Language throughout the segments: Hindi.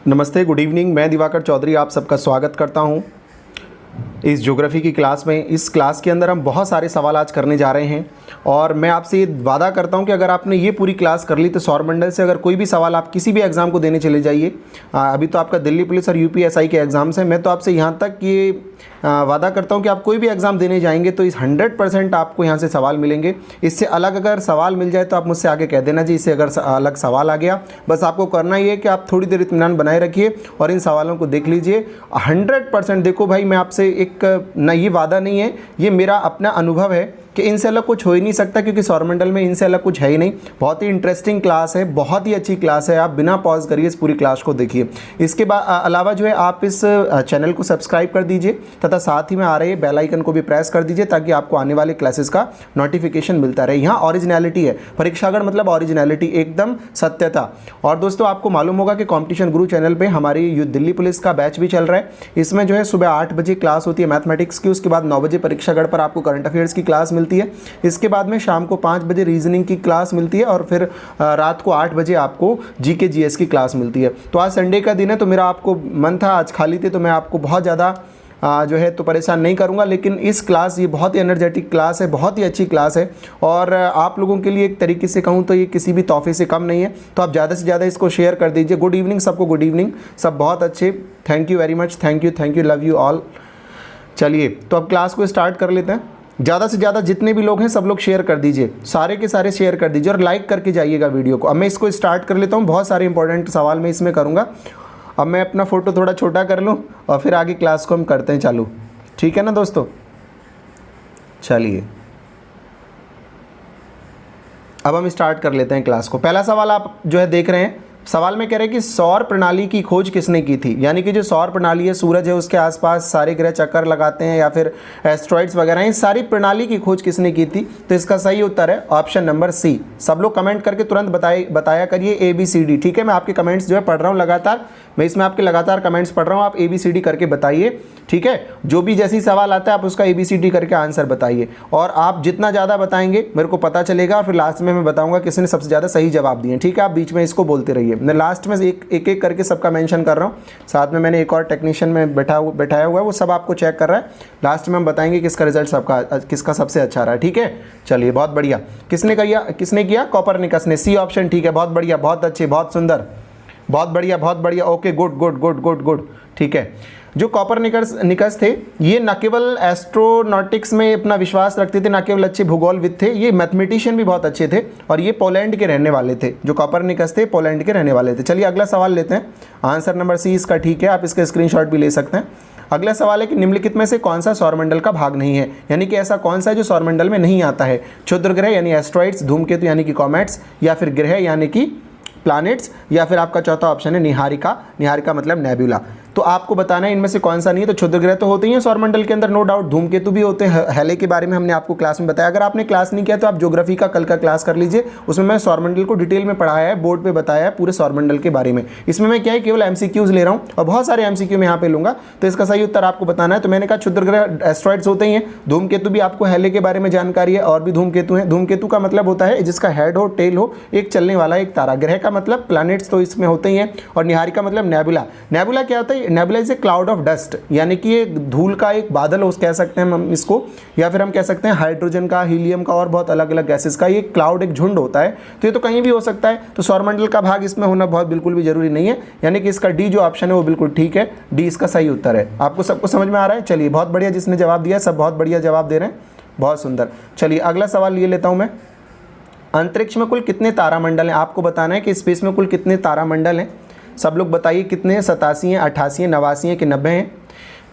नमस्ते, गुड इवनिंग। मैं दिवाकर चौधरी आप सबका स्वागत करता हूं इस ज्योग्राफी की क्लास में। इस क्लास के अंदर हम बहुत सारे सवाल आज करने जा रहे हैं और मैं आपसे ये वादा करता हूं कि अगर आपने ये पूरी क्लास कर ली तो सौरमंडल से अगर कोई भी सवाल आप किसी भी एग्ज़ाम को देने चले जाइए। अभी तो आपका दिल्ली पुलिस और यूपीएसआई के एग्ज़ाम्स हैं। मैं तो आपसे यहाँ तक ये वादा करता हूँ कि आप कोई भी एग्ज़ाम देने जाएंगे तो इस 100% आपको यहाँ से सवाल मिलेंगे। इससे अलग अगर सवाल मिल जाए तो आप मुझसे आगे कह देना जी, इससे अगर अलग सवाल आ गया। बस आपको करना ही है कि आप थोड़ी देर इत्मीनान बनाए रखिए और इन सवालों को देख लीजिए। 100% देखो भाई, मैं आपसे एक ना ये वादा नहीं है, ये मेरा अपना अनुभव है कि इनसे अलग कुछ हो ही नहीं सकता, क्योंकि सौरमंडल में इनसे अलग कुछ है ही नहीं। बहुत ही इंटरेस्टिंग क्लास है, बहुत ही अच्छी क्लास है। आप बिना पॉज करिए इस पूरी क्लास को देखिए। इसके बाद अलावा जो है आप इस चैनल को सब्सक्राइब कर दीजिए तथा साथ ही में आ रहे बेल आइकन को भी प्रेस कर दीजिए ताकि आपको आने वाले क्लासेस का नोटिफिकेशन मिलता रहे। यहाँ ओरिजिनलिटी है, परीक्षागढ़ मतलब ओरिजिनलिटी, एकदम सत्यता। और दोस्तों आपको मालूम होगा कि कॉम्पिटिशन गुरु चैनल पर हमारी दिल्ली पुलिस का बैच भी चल रहा है। इसमें जो है सुबह 8 बजे क्लास होती है मैथमेटिक्स की, उसके बाद 9 बजे परीक्षागढ़ पर आपको करंट अफेयर्स की क्लास मिलती है। इसके बाद में शाम को 5 बजे रीजनिंग की क्लास मिलती है और फिर रात को 8 बजे आपको जीके जीएस की क्लास मिलती है। तो आज संडे का दिन है तो मेरा आपको मन था, आज खाली थे तो मैं आपको बहुत ज़्यादा जो है तो परेशान नहीं करूंगा। लेकिन इस क्लास ये बहुत ही एनर्जेटिक क्लास है, बहुत ही अच्छी क्लास है और आप लोगों के लिए एक तरीके से कहूँ तो ये किसी भी तोहफे से कम नहीं है। तो आप ज़्यादा से ज़्यादा इसको शेयर कर दीजिए। गुड इवनिंग सबको, गुड इवनिंग, सब बहुत अच्छे। Thank you very much, thank you, love you all. चलिए तो अब क्लास को स्टार्ट कर लेते हैं। ज़्यादा से ज़्यादा जितने भी लोग हैं सब लोग शेयर कर दीजिए, सारे के सारे शेयर कर दीजिए और लाइक करके जाइएगा वीडियो को। अब मैं इसको स्टार्ट कर लेता हूँ। बहुत सारे इंपॉर्टेंट सवाल मैं इसमें करूँगा। अब मैं अपना फ़ोटो थोड़ा छोटा कर लूँ और फिर आगे क्लास को हम करते हैं चालू। ठीक है ना दोस्तों? चलिए अब हम स्टार्ट कर लेते हैं क्लास को। पहला सवाल आप जो है देख रहे हैं। सवाल में कह रहे हैं कि सौर प्रणाली की खोज किसने की थी। यानी कि जो सौर प्रणाली है, सूरज है, उसके आसपास सारे ग्रह चक्कर लगाते हैं या फिर एस्ट्रॉइड्स वगैरह हैं, सारी प्रणाली की खोज किसने की थी। तो इसका सही उत्तर है ऑप्शन नंबर सी। सब लोग कमेंट करके तुरंत बताया करिए ABCD। ठीक है, मैं आपके कमेंट्स जो है पढ़ रहा हूँ लगातार, मैं इसमें आपके लगातार कमेंट्स पढ़ रहा हूँ। आप ABCD करके बताइए। ठीक है, जो भी जैसी सवाल आता है आप उसका ABCD करके आंसर बताइए और आप जितना ज़्यादा बताएंगे मेरे को पता चलेगा और फिर लास्ट में मैं बताऊंगा किसने सबसे ज़्यादा सही जवाब दिए। ठीक है, आप बीच में इसको बोलते रहिए। मैं लास्ट में एक करके सबका मेंशन कर रहा हूँ। साथ में मैंने एक और टेक्नीशियन में बैठाया हुआ है, वो सब आपको चेक कर रहा है। लास्ट में हम बताएंगे किसका रिजल्ट किसका सबसे अच्छा रहा है। ठीक है, चलिए बहुत बढ़िया। किसने किया? कॉपरनिकस ने। सी ऑप्शन ठीक है, बहुत बढ़िया, बहुत अच्छे, बहुत सुंदर, बहुत बढ़िया। Okay, good. ठीक है, जो कॉपरनिकस थे ये न केवल एस्ट्रोनॉटिक्स में अपना विश्वास रखते थे, न केवल अच्छे भूगोलविद थे, ये मैथमेटिशियन भी बहुत अच्छे थे और ये पोलैंड के रहने वाले थे। जो कॉपरनिकस थे पोलैंड के रहने वाले थे। चलिए अगला सवाल लेते हैं। आंसर नंबर सी इसका ठीक है, आप इसका स्क्रीनशॉट भी ले सकते हैं। अगला सवाल है कि निम्नलिखित में से कौन सा सौरमंडल का भाग नहीं है। यानी कि ऐसा कौन सा है जो सौरमंडल में नहीं आता है। क्षुद्र ग्रह यानी एस्ट्रॉइड्स, धूमकेतु यानी कि कॉमेट्स, या फिर ग्रह यानी कि प्लैनेट्स, या फिर आपका चौथा ऑप्शन है निहारिका मतलब नेबुला। तो आपको बताना है इनमें से कौन सा नहीं है। तो क्षुद्र ग्रह तो होते ही हैं सौरमंडल के अंदर, नो डाउट। धूमकेतु भी होते हैं। हेले के बारे में हमने आपको क्लास में बताया। अगर आपने क्लास नहीं किया तो आप ज्योग्राफी का कल का क्लास कर लीजिए, उसमें मैं सौरमंडल को डिटेल में पढ़ाया है, बोर्ड पे बताया है पूरे सौरमंडल के बारे में। इसमें मैं क्या है केवल MCQs ले रहा हूँ और बहुत सारे MCQ में यहाँ पे लूँगा। तो इसका सही उत्तर आपको बताना है। तो मैंने कहा क्षुद्र ग्रह एस्ट्रॉइड्स होते ही हैं। धूमकेतु भी आपको हेले के बारे में जानकारी है और भी धूमकेतु हैं। धूमकेतु का मतलब होता है जिसका हेड हो, टेल हो, एक चलने वाला एक तारा। ग्रह का मतलब प्लैनेट्स तो इसमें होते ही हैं और निहारिका मतलब नेबुला। नेबुला क्या होता है? Nebula is a cloud of dust, यानी कि ये धूल का एक बादल हो कह सकते हैं हम इसको, या फिर हम कह सकते हैं हाइड्रोजन का, हीलियम का और बहुत अलग अलग गैसेस का ये क्लाउड एक झुंड होता है। तो ये तो कहीं भी हो सकता है। तो सौरमंडल का भाग इसमें होना बहुत बिल्कुल भी जरूरी नहीं है। यानी कि इसका डी जो ऑप्शन है वो बिल्कुल ठीक है। डी इसका सही उत्तर है। आपको सबको समझ में आ रहा है? चलिए बहुत बढ़िया, जिसने जवाब दिया सब बहुत बढ़िया जवाब दे रहे हैं, बहुत सुंदर। चलिए अगला सवाल ये लेता हूँ मैं। अंतरिक्ष में कुल कितने तारामंडल हैं? आपको बताना है कि स्पेस में कुल कितने तारामंडल हैं। सब लोग बताइए कितने हैं? 87 हैं, 88 हैं, 89 हैं कि 90 हैं?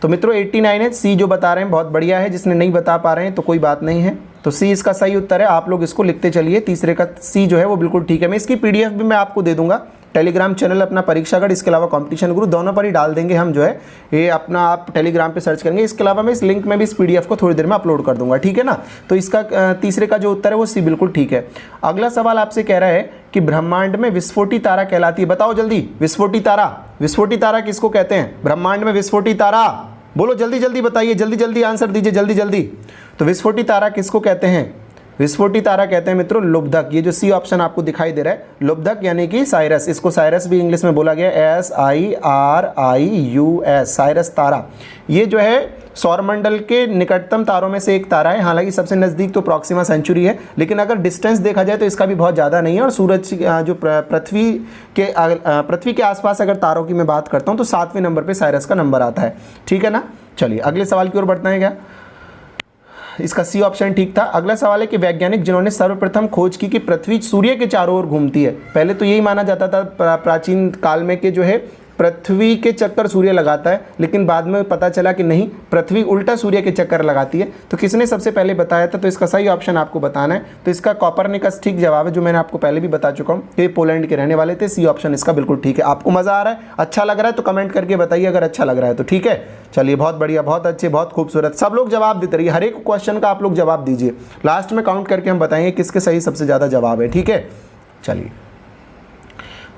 तो मित्रों 89 है। सी जो बता रहे हैं बहुत बढ़िया है। जिसने नहीं बता पा रहे हैं तो कोई बात नहीं है। तो सी इसका सही उत्तर है। आप लोग इसको लिखते चलिए। तीसरे का सी जो है वो बिल्कुल ठीक है। मैं इसकी PDF भी मैं आपको दे दूंगा। टेलीग्राम चैनल अपना परीक्षागढ़, इसके अलावा कॉम्पिटिशन गुरु, दोनों पर ही डाल देंगे हम जो है ये अपना। आप टेलीग्राम पे सर्च करेंगे। इसके अलावा मैं इस लिंक में भी इस PDF को थोड़ी देर में अपलोड कर दूंगा। ठीक है ना? तो इसका तीसरे का जो उत्तर है वो सी बिल्कुल ठीक है। अगला सवाल आपसे कह रहा है कि ब्रह्मांड में विस्फोटी तारा कहलाती है। बताओ जल्दी, विस्फोटी तारा किसको कहते हैं? ब्रह्मांड में विस्फोटी तारा, बोलो जल्दी जल्दी बताइए, जल्दी जल्दी आंसर दीजिए, जल्दी जल्दी। तो विस्फोटी तारा किसको कहते हैं? विस्फोटी तारा कहते हैं मित्रों लुब्धक, ये जो सी ऑप्शन आपको दिखाई दे रहा है लुब्धक यानी कि साइरस, इसको साइरस भी इंग्लिश में बोला गया, SIRIUS, साइरस तारा। ये जो है सौरमंडल के निकटतम तारों में से एक तारा है, हालांकि सबसे नज़दीक तो प्रॉक्सिमा सेंचुरी है, लेकिन अगर डिस्टेंस देखा जाए तो इसका भी बहुत ज़्यादा नहीं है। और सूरज जो पृथ्वी के आसपास अगर तारों की मैं बात करता हूँ तो 7वें नंबर पे साइरस का नंबर आता है, ठीक है ना। चलिए अगले सवाल की ओर बढ़ते हैं। क्या इसका सी ऑप्शन ठीक था। अगला सवाल है कि वैज्ञानिक जिन्होंने सर्वप्रथम खोज की कि पृथ्वी सूर्य के चारों ओर घूमती है, पहले तो यही माना जाता था प्राचीन काल में कि जो है पृथ्वी के चक्कर सूर्य लगाता है, लेकिन बाद में पता चला कि नहीं, पृथ्वी उल्टा सूर्य के चक्कर लगाती है। तो किसने सबसे पहले बताया था? तो इसका सही ऑप्शन आपको बताना है। तो इसका कॉपरनिकस ठीक जवाब है, जो मैंने आपको पहले भी बता चुका हूँ। ये पोलैंड के रहने वाले थे। सी ऑप्शन इसका बिल्कुल ठीक है। आपको मज़ा आ रहा है, अच्छा लग रहा है तो कमेंट करके बताइए अगर अच्छा लग रहा है तो, ठीक है। चलिए बहुत बढ़िया, बहुत अच्छे, बहुत खूबसूरत, सब लोग जवाब देते रहिए, हर एक क्वेश्चन का आप लोग जवाब दीजिए। लास्ट में काउंट करके हम बताएंगे किसके सही सबसे ज़्यादा जवाब है, ठीक है। चलिए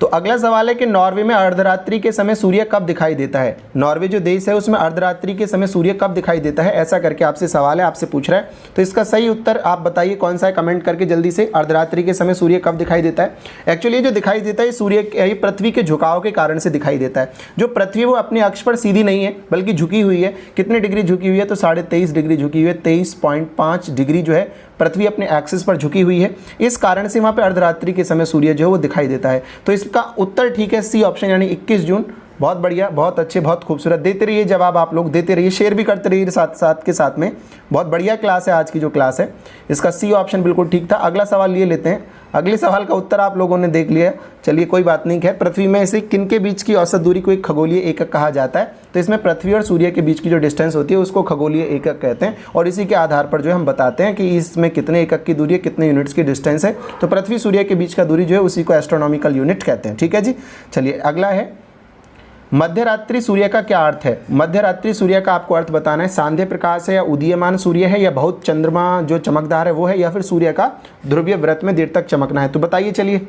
तो अगला सवाल है कि नॉर्वे में अर्धरात्रि के समय सूर्य कब दिखाई देता है? नॉर्वे जो देश है उसमें अर्धरात्रि के समय सूर्य कब दिखाई देता है, ऐसा करके आपसे सवाल है, आपसे पूछ रहा है। तो इसका सही उत्तर आप बताइए कौन सा है, कमेंट करके जल्दी से। अर्धरात्रि के समय सूर्य कब दिखाई देता है? एक्चुअली ये जो दिखाई देता है सूर्य पृथ्वी के झुकाव के कारण से दिखाई देता है। जो पृथ्वी वो अपने अक्ष पर सीधी नहीं है बल्कि झुकी हुई है। कितने डिग्री झुकी हुई है? तो 23.5 डिग्री झुकी हुई है। 23.5 डिग्री जो है पृथ्वी अपने एक्सिस पर झुकी हुई है, इस कारण से वहाँ पे अर्धरात्रि के समय सूर्य जो है वो दिखाई देता है। तो इसका उत्तर ठीक है सी ऑप्शन, यानी 21 जून। बहुत बढ़िया, बहुत अच्छे, बहुत खूबसूरत। देते रहिए जवाब, आप लोग देते रहिए, शेयर भी करते रहिए साथ में। बहुत बढ़िया क्लास है आज की जो क्लास है। इसका सी ऑप्शन बिल्कुल ठीक था। अगला सवाल ये लेते हैं। अगले सवाल का उत्तर आप लोगों ने देख लिया, चलिए कोई बात नहीं है। पृथ्वी में से किनके बीच की औसत दूरी को एक खगोलीय एकक कहा जाता है? तो इसमें पृथ्वी और सूर्य के बीच की जो डिस्टेंस होती है उसको खगोलीय एकक कहते हैं, और इसी के आधार पर जो है हम बताते हैं कि इसमें कितने एकक की दूरी है, कितने यूनिट्स की डिस्टेंस है। तो पृथ्वी सूर्य के बीच का दूरी जो है उसी को एस्ट्रोनॉमिकल यूनिट कहते हैं, ठीक है जी। चलिए अगला है मध्यरात्रि सूर्य का क्या अर्थ है? मध्यरात्रि सूर्य का आपको अर्थ बताना है। सांध्य प्रकाश है, या उदीयमान सूर्य है, या बहुत चंद्रमा जो चमकदार है वो है, या फिर सूर्य का ध्रुवीय व्रत में देर तक चमकना है? तो बताइए। चलिए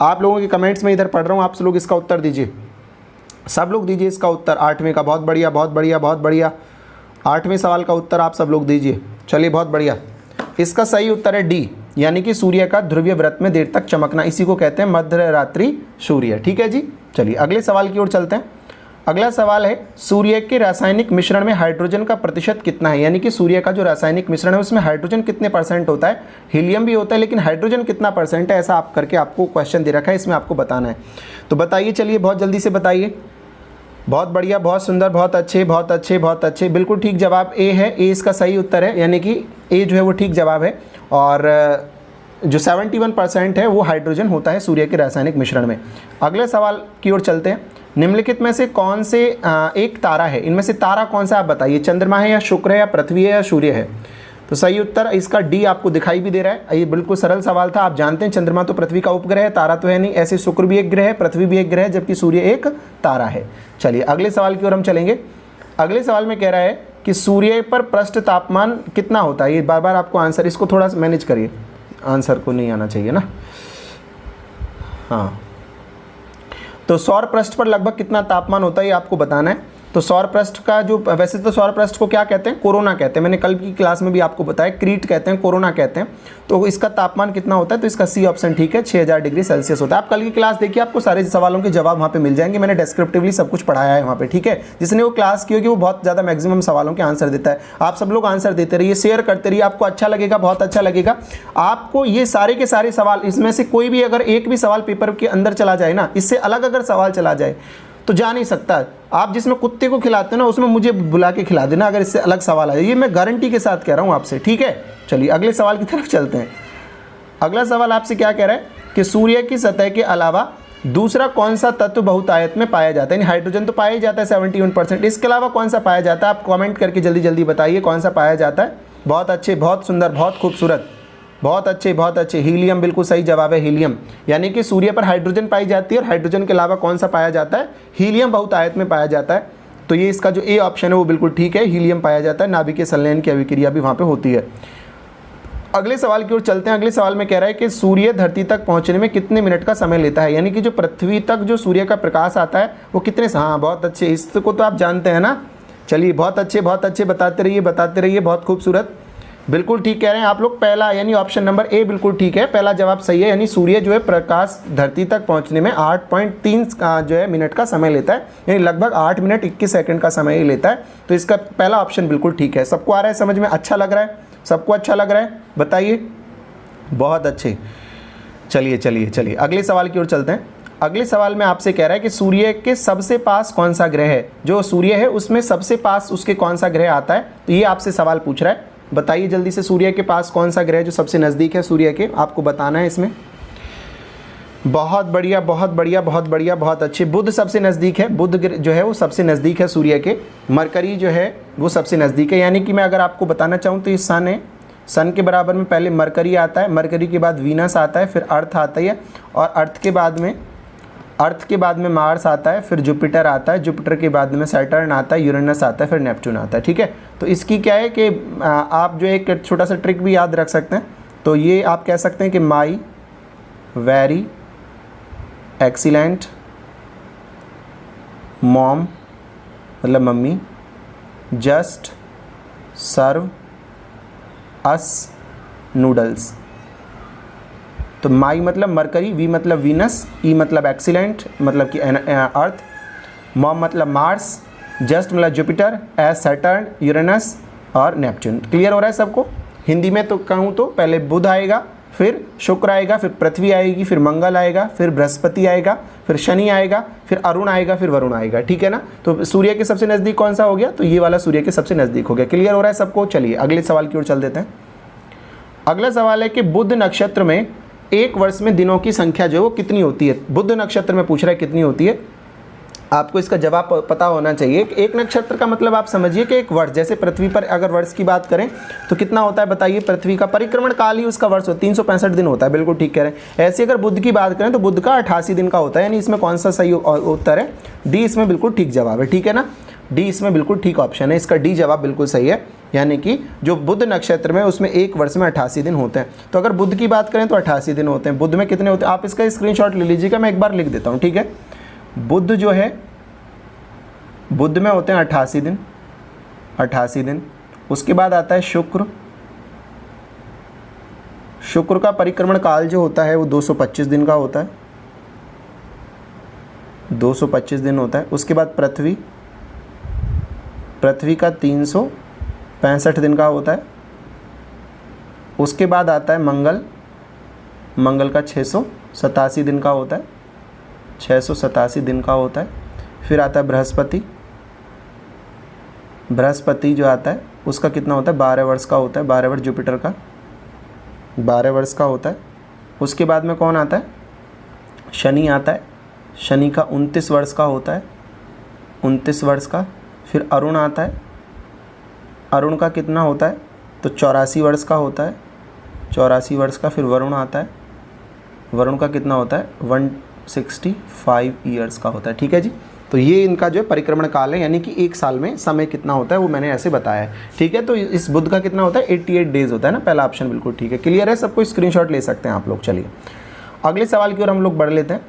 आप लोगों के कमेंट्स में इधर पढ़ रहा हूँ, आप लोग इसका उत्तर दीजिए, सब लोग दीजिए इसका उत्तर। 8वें का, बहुत बढ़िया, बहुत बढ़िया, बहुत बढ़िया। 8वें सवाल का उत्तर आप सब लोग दीजिए। चलिए बहुत बढ़िया। इसका सही उत्तर है डी, यानी कि सूर्य का ध्रुवीय व्रत में देर तक चमकना, इसी को कहते हैं मध्यरात्रि सूर्य, ठीक है जी। चलिए अगले सवाल की ओर चलते हैं। अगला सवाल है सूर्य के रासायनिक मिश्रण में हाइड्रोजन का प्रतिशत कितना है? यानी कि सूर्य का जो रासायनिक मिश्रण है उसमें हाइड्रोजन कितने % होता है? हीलियम भी होता है, लेकिन हाइड्रोजन कितना % है, ऐसा आप करके आपको क्वेश्चन दे रखा है, इसमें आपको बताना है। तो बताइए, चलिए बहुत जल्दी से बताइए। बहुत बढ़िया, बहुत सुंदर, बहुत अच्छे, बहुत अच्छे, बहुत अच्छे। बिल्कुल ठीक जवाब ए है, ए इसका सही उत्तर है, यानी कि ए जो है वो ठीक जवाब है। और जो 71% है वो हाइड्रोजन होता है सूर्य के रासायनिक मिश्रण में। अगले सवाल की ओर चलते हैं। निम्नलिखित में से कौन से एक तारा है? इनमें से तारा कौन सा आप बताइए? चंद्रमा है, या शुक्र है, या पृथ्वी है, या सूर्य है? तो सही उत्तर इसका डी आपको दिखाई भी दे रहा है। ये बिल्कुल सरल सवाल था। आप जानते हैं चंद्रमा तो पृथ्वी का उपग्रह है, तारा तो है नहीं। ऐसे शुक्र भी एक ग्रह है, पृथ्वी भी एक ग्रह है, जबकि सूर्य एक तारा है। चलिए अगले सवाल की ओर हम चलेंगे। अगले सवाल में कह रहा है कि सूर्य पर पृष्ठ तापमान कितना होता है? ये बार बार आपको आंसर, इसको थोड़ा मैनेज करिए, आंसर को नहीं आना चाहिए ना। हाँ, तो सौर पृष्ठ पर लगभग कितना तापमान होता है ये आपको बताना है। तो सौर पृष्ठ का जो, वैसे तो सौर पृष्ठ को क्या कहते हैं? कोरोना कहते हैं। मैंने कल की क्लास में भी आपको बताया, क्रीट कहते हैं, कोरोना कहते हैं। तो इसका तापमान कितना होता है? तो इसका सी ऑप्शन ठीक है, 6000 डिग्री सेल्सियस होता है। आप कल की क्लास देखिए, आपको सारे सवालों के जवाब वहाँ पे मिल जाएंगे। मैंने डिस्क्रिप्टिवली सब कुछ पढ़ाया है वहाँ पे, ठीक है। जिसने वो क्लास की होगी वो बहुत ज़्यादा मैक्सिमम सवालों के आंसर देता है। आप सब लोग आंसर देते रहिए, शेयर करते रहिए, आपको अच्छा लगेगा, बहुत अच्छा लगेगा। आपको ये सारे के सारे सवाल, इसमें से कोई भी अगर एक भी सवाल पेपर के अंदर चला जाए ना, इससे अलग अगर सवाल चला जाए तो जा नहीं सकता। आप जिसमें कुत्ते को खिलाते हो ना, उसमें मुझे बुला के खिला देना अगर इससे अलग सवाल आए, ये मैं गारंटी के साथ कह रहा हूँ आपसे, ठीक है। चलिए अगले सवाल की तरफ चलते हैं। अगला सवाल आपसे क्या कह रहा है कि सूर्य की सतह के अलावा दूसरा कौन सा तत्व बहुतायत में पाया जाता है? यानी हाइड्रोजन तो पाया ही जाता है 71%, इसके अलावा कौन सा पाया जाता है? आप कमेंट करके जल्दी जल्दी बताइए कौन सा पाया जाता है। बहुत अच्छे, बहुत सुंदर, बहुत खूबसूरत, बहुत अच्छे, बहुत अच्छे। हीलियम बिल्कुल सही जवाब है, हीलियम। यानी कि सूर्य पर हाइड्रोजन पाई जाती है, और हाइड्रोजन के अलावा कौन सा पाया जाता है? हीलियम बहुतायत में पाया जाता है। तो ये इसका जो ए ऑप्शन है वो बिल्कुल ठीक है, हीलियम पाया जाता है। नाभिकीय संलयन की अभिक्रिया भी वहाँ पे होती है। अगले सवाल की ओर चलते हैं। अगले सवाल में कह रहा है कि सूर्य धरती तक पहुँचने में कितने मिनट का समय लेता है? यानी कि जो पृथ्वी तक जो सूर्य का प्रकाश आता है वो कितने, हाँ बहुत अच्छे, इसको तो आप जानते हैं ना। चलिए बहुत अच्छे, बहुत अच्छे, बताते रहिए, बताते रहिए, बहुत खूबसूरत। बिल्कुल ठीक कह रहे हैं आप लोग। पहला यानी ऑप्शन नंबर ए बिल्कुल ठीक है, पहला जवाब सही है। यानी सूर्य जो है प्रकाश धरती तक पहुंचने में 8.3 जो है मिनट का समय लेता है, यानी लगभग 8 मिनट 21 सेकंड का समय ही लेता है। तो इसका पहला ऑप्शन बिल्कुल ठीक है। सबको आ रहा है समझ में? अच्छा लग रहा है? सबको अच्छा लग रहा है? बताइए। बहुत अच्छे। चलिए चलिए चलिए अगले सवाल की ओर चलते हैं। अगले सवाल में आपसे कह रहा है कि सूर्य के सबसे पास कौन सा ग्रह है? जो सूर्य है उसमें सबसे पास उसके कौन सा ग्रह आता है? तो ये आपसे सवाल पूछ रहा है। बताइए जल्दी से, सूर्य के पास कौन सा ग्रह जो सबसे नज़दीक है सूर्य के, आपको बताना है इसमें। बहुत बढ़िया बहुत बढ़िया बहुत बढ़िया, बहुत अच्छे। बुध सबसे नज़दीक है, बुध जो है वो सबसे नज़दीक है सूर्य के। मरकरी जो है वो सबसे नज़दीक है। यानी कि मैं अगर आपको बताना चाहूँ तो ये सन है, सन के बराबर में पहले मरकरी आता है, मरकरी के बाद वीनस आता है, फिर अर्थ आता है, और अर्थ के बाद में मार्स आता है, फिर जुपिटर आता है, जुपिटर के बाद में सैटर्न आता है, यूरेनस आता है, फिर नेपच्यून आता है। ठीक है, तो इसकी क्या है कि आप जो एक छोटा सा ट्रिक भी याद रख सकते हैं। तो ये आप कह सकते हैं कि माई, वेरी, एक्सीलेंट, मॉम मतलब मम्मी, जस्ट, सर्व, अस, नूडल्स। तो माई मतलब मरकरी, वी मतलब वीनस, ई मतलब एक्सीलेंट मतलब कि अर्थ, मॉम मतलब मार्स, जस्ट मतलब जुपिटर, एस सैटर्न, यूरेनस और नेपच्यून। क्लियर हो रहा है सबको? हिंदी में तो कहूँ तो पहले बुध आएगा, फिर शुक्र आएगा, फिर पृथ्वी आएगी, फिर मंगल आएगा, फिर बृहस्पति आएगा, फिर शनि आएगा, फिर अरुण आएगा, फिर वरुण आएगा। ठीक है ना? तो सूर्य के सबसे नज़दीक कौन सा हो गया? तो ये वाला सूर्य के सबसे नज़दीक हो गया। क्लियर हो रहा है सबको? चलिए अगले सवाल की ओर चल देते हैं। अगला सवाल है कि बुध नक्षत्र में एक वर्ष में दिनों की संख्या जो है वो कितनी होती है? बुध नक्षत्र में पूछ रहा है कितनी होती है। आपको इसका जवाब पता होना चाहिए। एक नक्षत्र का मतलब आप समझिए कि एक वर्ष, जैसे पृथ्वी पर अगर वर्ष की बात करें तो कितना होता है बताइए? पृथ्वी का परिक्रमण काल ही उसका वर्ष होता है, 365 दिन होता है। बिल्कुल ठीक कह रहे हैं। ऐसे अगर बुध की बात करें तो बुध का 88 दिन का होता है। यानी इसमें कौन सा सही उत्तर है? डी इसमें बिल्कुल ठीक जवाब है। ठीक है ना? डी इसमें बिल्कुल ठीक ऑप्शन है, इसका डी जवाब बिल्कुल सही है। यानी कि जो बुध नक्षत्र में उसमें एक वर्ष में 88 दिन होते हैं। तो अगर बुध की बात करें तो 88 दिन होते हैं। बुध में कितने होते हैं? आप इसका स्क्रीनशॉट ले लीजिएगा, मैं एक बार लिख देता हूँ। ठीक है, बुध जो है बुध में होते हैं 88 दिन, 88 दिन। उसके बाद आता है शुक्र, शुक्र का परिक्रमण काल जो होता है वो 225 दिन का होता है, 225 दिन होता है। उसके बाद पृथ्वी, पृथ्वी का 365 दिन का होता है। उसके बाद आता है मंगल, मंगल का 687 दिन का होता है, 687 दिन का होता है। फिर आता है बृहस्पति, बृहस्पति जो आता है उसका कितना होता है? 12 वर्ष का होता है, 12 वर्ष जुपिटर का 12 वर्ष का होता है। उसके बाद में कौन आता है? शनि आता है, शनि का 29 वर्ष का होता है, 29 वर्ष का। फिर अरुण आता है, अरुण का कितना होता है? तो 84 वर्ष का होता है, 84 वर्ष का। फिर वरुण आता है, वरुण का कितना होता है? 165 ईयर्स का होता है। ठीक है जी, तो ये इनका जो है परिक्रमण काल है, यानी कि एक साल में समय कितना होता है वो मैंने ऐसे बताया है। ठीक है, तो इस बुध का कितना होता है? 88 डेज होता है ना, पहला ऑप्शन बिल्कुल ठीक है। क्लियर है सबको? स्क्रीनशॉट ले सकते हैं आप लोग। चलिए अगले सवाल की ओर हम लोग बढ़ लेते हैं।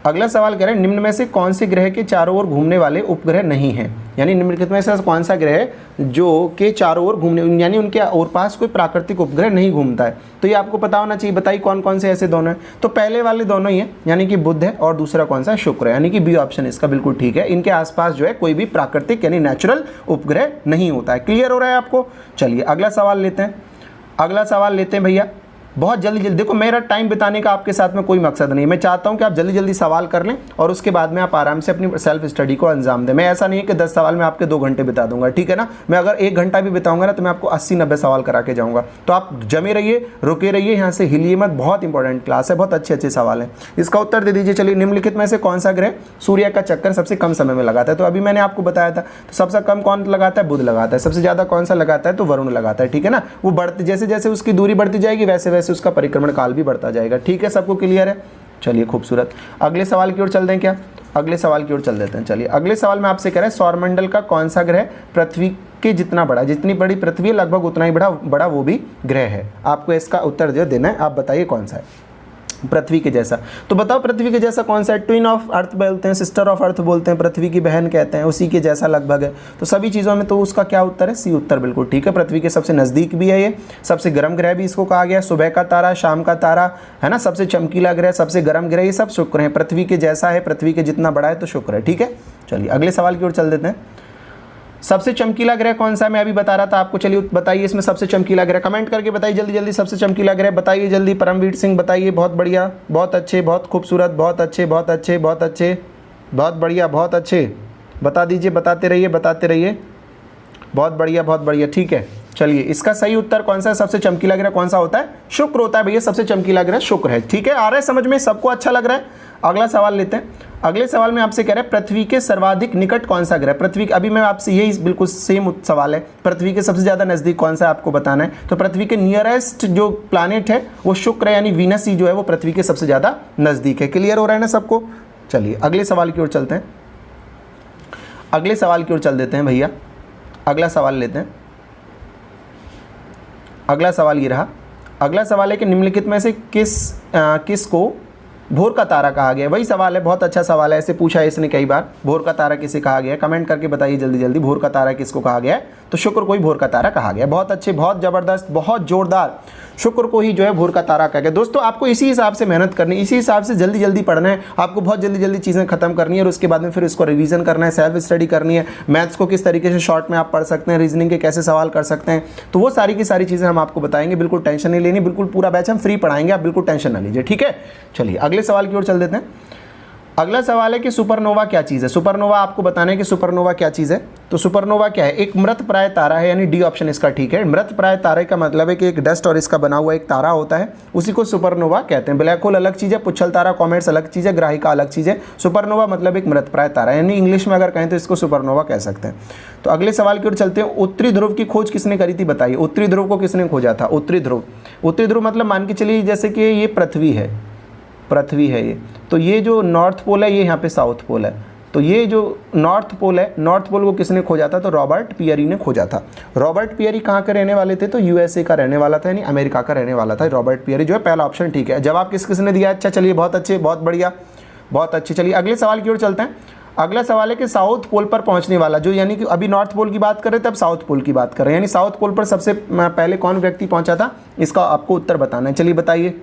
अगला सवाल कह रहे हैं निम्न में से कौन से ग्रह के चारों ओर घूमने वाले उपग्रह नहीं हैं? यानी निम्नलिखित में से कौन सा ग्रह है जो के चारों ओर घूमने, यानी उनके और पास कोई प्राकृतिक उपग्रह नहीं घूमता है? तो ये आपको पता होना चाहिए। बताइए कौन कौन से ऐसे दोनों हैं? तो पहले वाले दोनों ही हैं, यानी कि बुध है, और दूसरा कौन सा? शुक्र है, यानी कि बी ऑप्शन इसका बिल्कुल ठीक है। इनके आसपास जो है कोई भी प्राकृतिक यानी नेचुरल उपग्रह नहीं होता है। क्लियर हो रहा है आपको? चलिए अगला सवाल लेते हैं। अगला सवाल लेते हैं भैया, बहुत जल्दी जल्दी। देखो मेरा टाइम बिताने का आपके साथ में कोई मकसद नहीं है, मैं चाहता हूं कि आप जल्दी जल्दी सवाल कर लें और उसके बाद में आप आराम से अपनी सेल्फ स्टडी को अंजाम दें। मैं ऐसा नहीं है कि 10 सवाल में आपके 2 घंटे बिता दूंगा, ठीक है ना। मैं अगर 1 घंटा भी बिताऊंगा ना तो मैं आपको 80-90 सवाल करा के जाऊंगा। तो आप जमे रहिए, रुके रहिए, यहाँ से हिलिए मत। बहुत इंपॉर्टेंट क्लास है, बहुत अच्छे अच्छे सवाल हैं। इसका उत्तर दे दीजिए। चलिए, निम्नलिखित में से कौन सा ग्रह सूर्य का चक्कर सबसे कम समय में लगाता है? तो अभी मैंने आपको बताया था, तो सबसे कम कौन लगाता है? बुध लगाता है। सबसे ज़्यादा कौन सा लगाता है? तो वरुण लगाता है, ठीक है ना। वो बढ़ते जैसे जैसे उसकी दूरी बढ़ती जाएगी वैसे वैसे उसका परिक्रमण काल भी बढ़ता जाएगा। ठीक है, सबको क्लियर है? चलिए खूबसूरत। अगले सवाल की ओर चल दें क्या? अगले सवाल की ओर चल देते हैं। चलिए अगले सवाल में आपसे कह रहे हैं सौरमंडल का कौन सा ग्रह पृथ्वी के जितना बड़ा, जितनी बड़ी पृथ्वी है लगभग उतना ही बड़ा वो भी ग्रह है। आपको इसका उत्तर जो देना है, आप बताइए कौन सा है। पृथ्वी के जैसा। तो बताओ पृथ्वी के जैसा कौन सा है? ट्विन ऑफ अर्थ बोलते हैं, सिस्टर ऑफ अर्थ बोलते हैं, पृथ्वी की बहन कहते हैं, उसी के जैसा लगभग है। तो सभी चीज़ों में तो उसका क्या उत्तर है? सी उत्तर बिल्कुल ठीक है। पृथ्वी के सबसे नज़दीक भी है ये, सबसे गर्म ग्रह भी इसको कहा गया, सुबह का तारा, शाम का तारा है ना, सबसे चमकीला ग्रह, सबसे गर्म ग्रह, ये सब शुक्र है। पृथ्वी के जैसा है, पृथ्वी के जितना बड़ा है तो शुक्र है। ठीक है, चलिए अगले सवाल की ओर चल देते हैं। सबसे चमकीला ग्रह कौन सा है? मैं अभी बता रहा था आपको, चलिए बताइए इसमें सबसे चमकीला ग्रह, कमेंट करके बताइए जल्दी जल्दी। सबसे चमकीला ग्रह बताइए जल्दी। परमवीर सिंह बताइए, बहुत बढ़िया, बहुत अच्छे, बहुत खूबसूरत, बहुत अच्छे, बहुत अच्छे, बहुत अच्छे, बहुत बढ़िया, बहुत अच्छे, बता दीजिए, बताते रहिए, बताते रहिए, बहुत बढ़िया, बहुत बढ़िया। ठीक है, चलिए इसका सही उत्तर कौन सा है? सबसे चमकीला ग्रह कौन सा होता है? शुक्र होता है भैया, सबसे चमकीला ग्रह शुक्र है। ठीक है, आ रहा है समझ में, सबको अच्छा लग रहा है? अगला सवाल लेते हैं। अगले सवाल में आपसे कह रहे हैं पृथ्वी के सर्वाधिक निकट कौन सा ग्रह? पृथ्वी, अभी मैं आपसे यही बिल्कुल सेम सवाल है, पृथ्वी के सबसे ज़्यादा नज़दीक कौन सा है आपको बताना है। तो पृथ्वी के नियरेस्ट जो प्लानेट है वो शुक्र है, यानी वीनस ही जो है वो पृथ्वी के सबसे ज़्यादा नज़दीक है। क्लियर हो रहा है ना सबको? चलिए अगले सवाल की ओर चलते हैं, अगले सवाल की ओर चल देते हैं भैया। अगला सवाल लेते हैं। अगला सवाल ये रहा। अगला सवाल है कि निम्नलिखित में से किस को भोर का तारा कहा गया है? वही सवाल है, बहुत अच्छा सवाल है, ऐसे पूछा है इसने कई बार। भोर का तारा किसे कहा गया है? कमेंट करके बताइए जल्दी जल्दी, भोर का तारा किसको कहा गया है? तो शुक्र को ही भोर का तारा कहा गया। बहुत अच्छे, बहुत ज़बरदस्त, बहुत जोरदार, शुक्र को ही जो है भोर का तारा कहा गया। दोस्तों आपको इसी हिसाब से मेहनत करनी, इसी हिसाब से जल्दी जल्दी पढ़ना है, आपको बहुत जल्दी जल्दी चीज़ें खत्म करनी है और उसके बाद में फिर इसको रिवीजन करना है, सेल्फ स्टडी करनी है, मैथ्स को किस तरीके से शॉर्ट में आप पढ़ सकते हैं, रीजनिंग के कैसे सवाल कर सकते हैं, तो वो सारी की सारी चीज़ें हम आपको बताएंगे। बिल्कुल टेंशन नहीं लेनी, बिल्कुल पूरा बैच हम फ्री पढ़ाएंगे, आप बिल्कुल टेंशन ना लीजिए। ठीक है, चलिए अगले सवाल की ओर चल देते हैं। अगला सवाल है कि सुपरनोवा क्या चीज़ है? सुपरनोवा आपको बताना है कि सुपरनोवा क्या चीज़ है। तो सुपरनोवा क्या है? एक मृत प्राय तारा है, यानी डी ऑप्शन इसका ठीक है। मृत प्राय तारे का मतलब है कि एक डस्ट और इसका बना हुआ एक तारा होता है, उसी को सुपरनोवा कहते हैं। ब्लैक होल अलग चीज़ है, पुच्छल तारा कॉमेट्स अलग चीज़ है, ग्राहिका अलग चीज़ है। सुपरनोवा मतलब एक मृत प्राय तारा, यानी इंग्लिश में अगर कहें तो इसको सुपरनोवा कह सकते हैं। तो अगले सवाल की ओर चलते हैं। उत्तरी ध्रुव की खोज किसने करी थी? बताइए, उत्तरी ध्रुव को किसने खोजा था? उत्तरी ध्रुव, उत्तरी ध्रुव मतलब मान के चलिए जैसे कि ये पृथ्वी है, पृथ्वी है ये, तो ये जो नॉर्थ पोल है ये यहाँ पे साउथ पोल है, तो ये जो नॉर्थ पोल है, नॉर्थ पोल को किसने खोजा था? तो रॉबर्ट पियरी ने खोजा था। रॉबर्ट पियरी कहाँ के रहने वाले थे? तो यूएसए का रहने वाला था, यानी अमेरिका का रहने वाला था रॉबर्ट पियरी जो है। पहला ऑप्शन ठीक है। जवाब किसने दिया? अच्छा चलिए, बहुत अच्छे, बहुत बढ़िया, बहुत अच्छे। चलिए अगले सवाल की ओर चलते हैं। अगला सवाल है कि साउथ पोल पर पहुंचने वाला, जो यानी कि अभी नॉर्थ पोल की बात कर रहे थे, अब साउथ पोल की बात कर रहे हैं, यानी साउथ पोल पर सबसे पहले कौन व्यक्ति पहुंचा था? इसका आपको उत्तर बताना है। चलिए बताइए,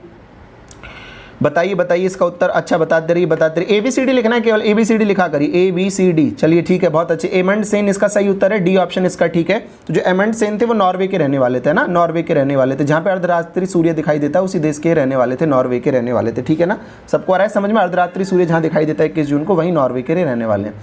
बताइए बताइए इसका उत्तर। अच्छा बताते रहिए, बताते रहिए। ABCD लिखना है, केवल ABCD लिखा करिए, ABCD। चलिए ठीक है, बहुत अच्छे। एमंडसेन इसका सही उत्तर है, डी ऑप्शन इसका ठीक है। तो जो एमंडसेन थे वो नॉर्वे के रहने वाले थे ना, नॉर्वे के रहने वाले थे, जहाँ पे अर्धरात्रि सूर्य दिखाई देता है उसी देश के रहने वाले थे, नॉर्वे के रहने वाले थे। ठीक है ना, सबको आ रहा है समझ में? अर्धरात्रि सूर्य जहाँ दिखाई देता है 21 जून को, वहीं नॉर्वे के रहने वाले हैं।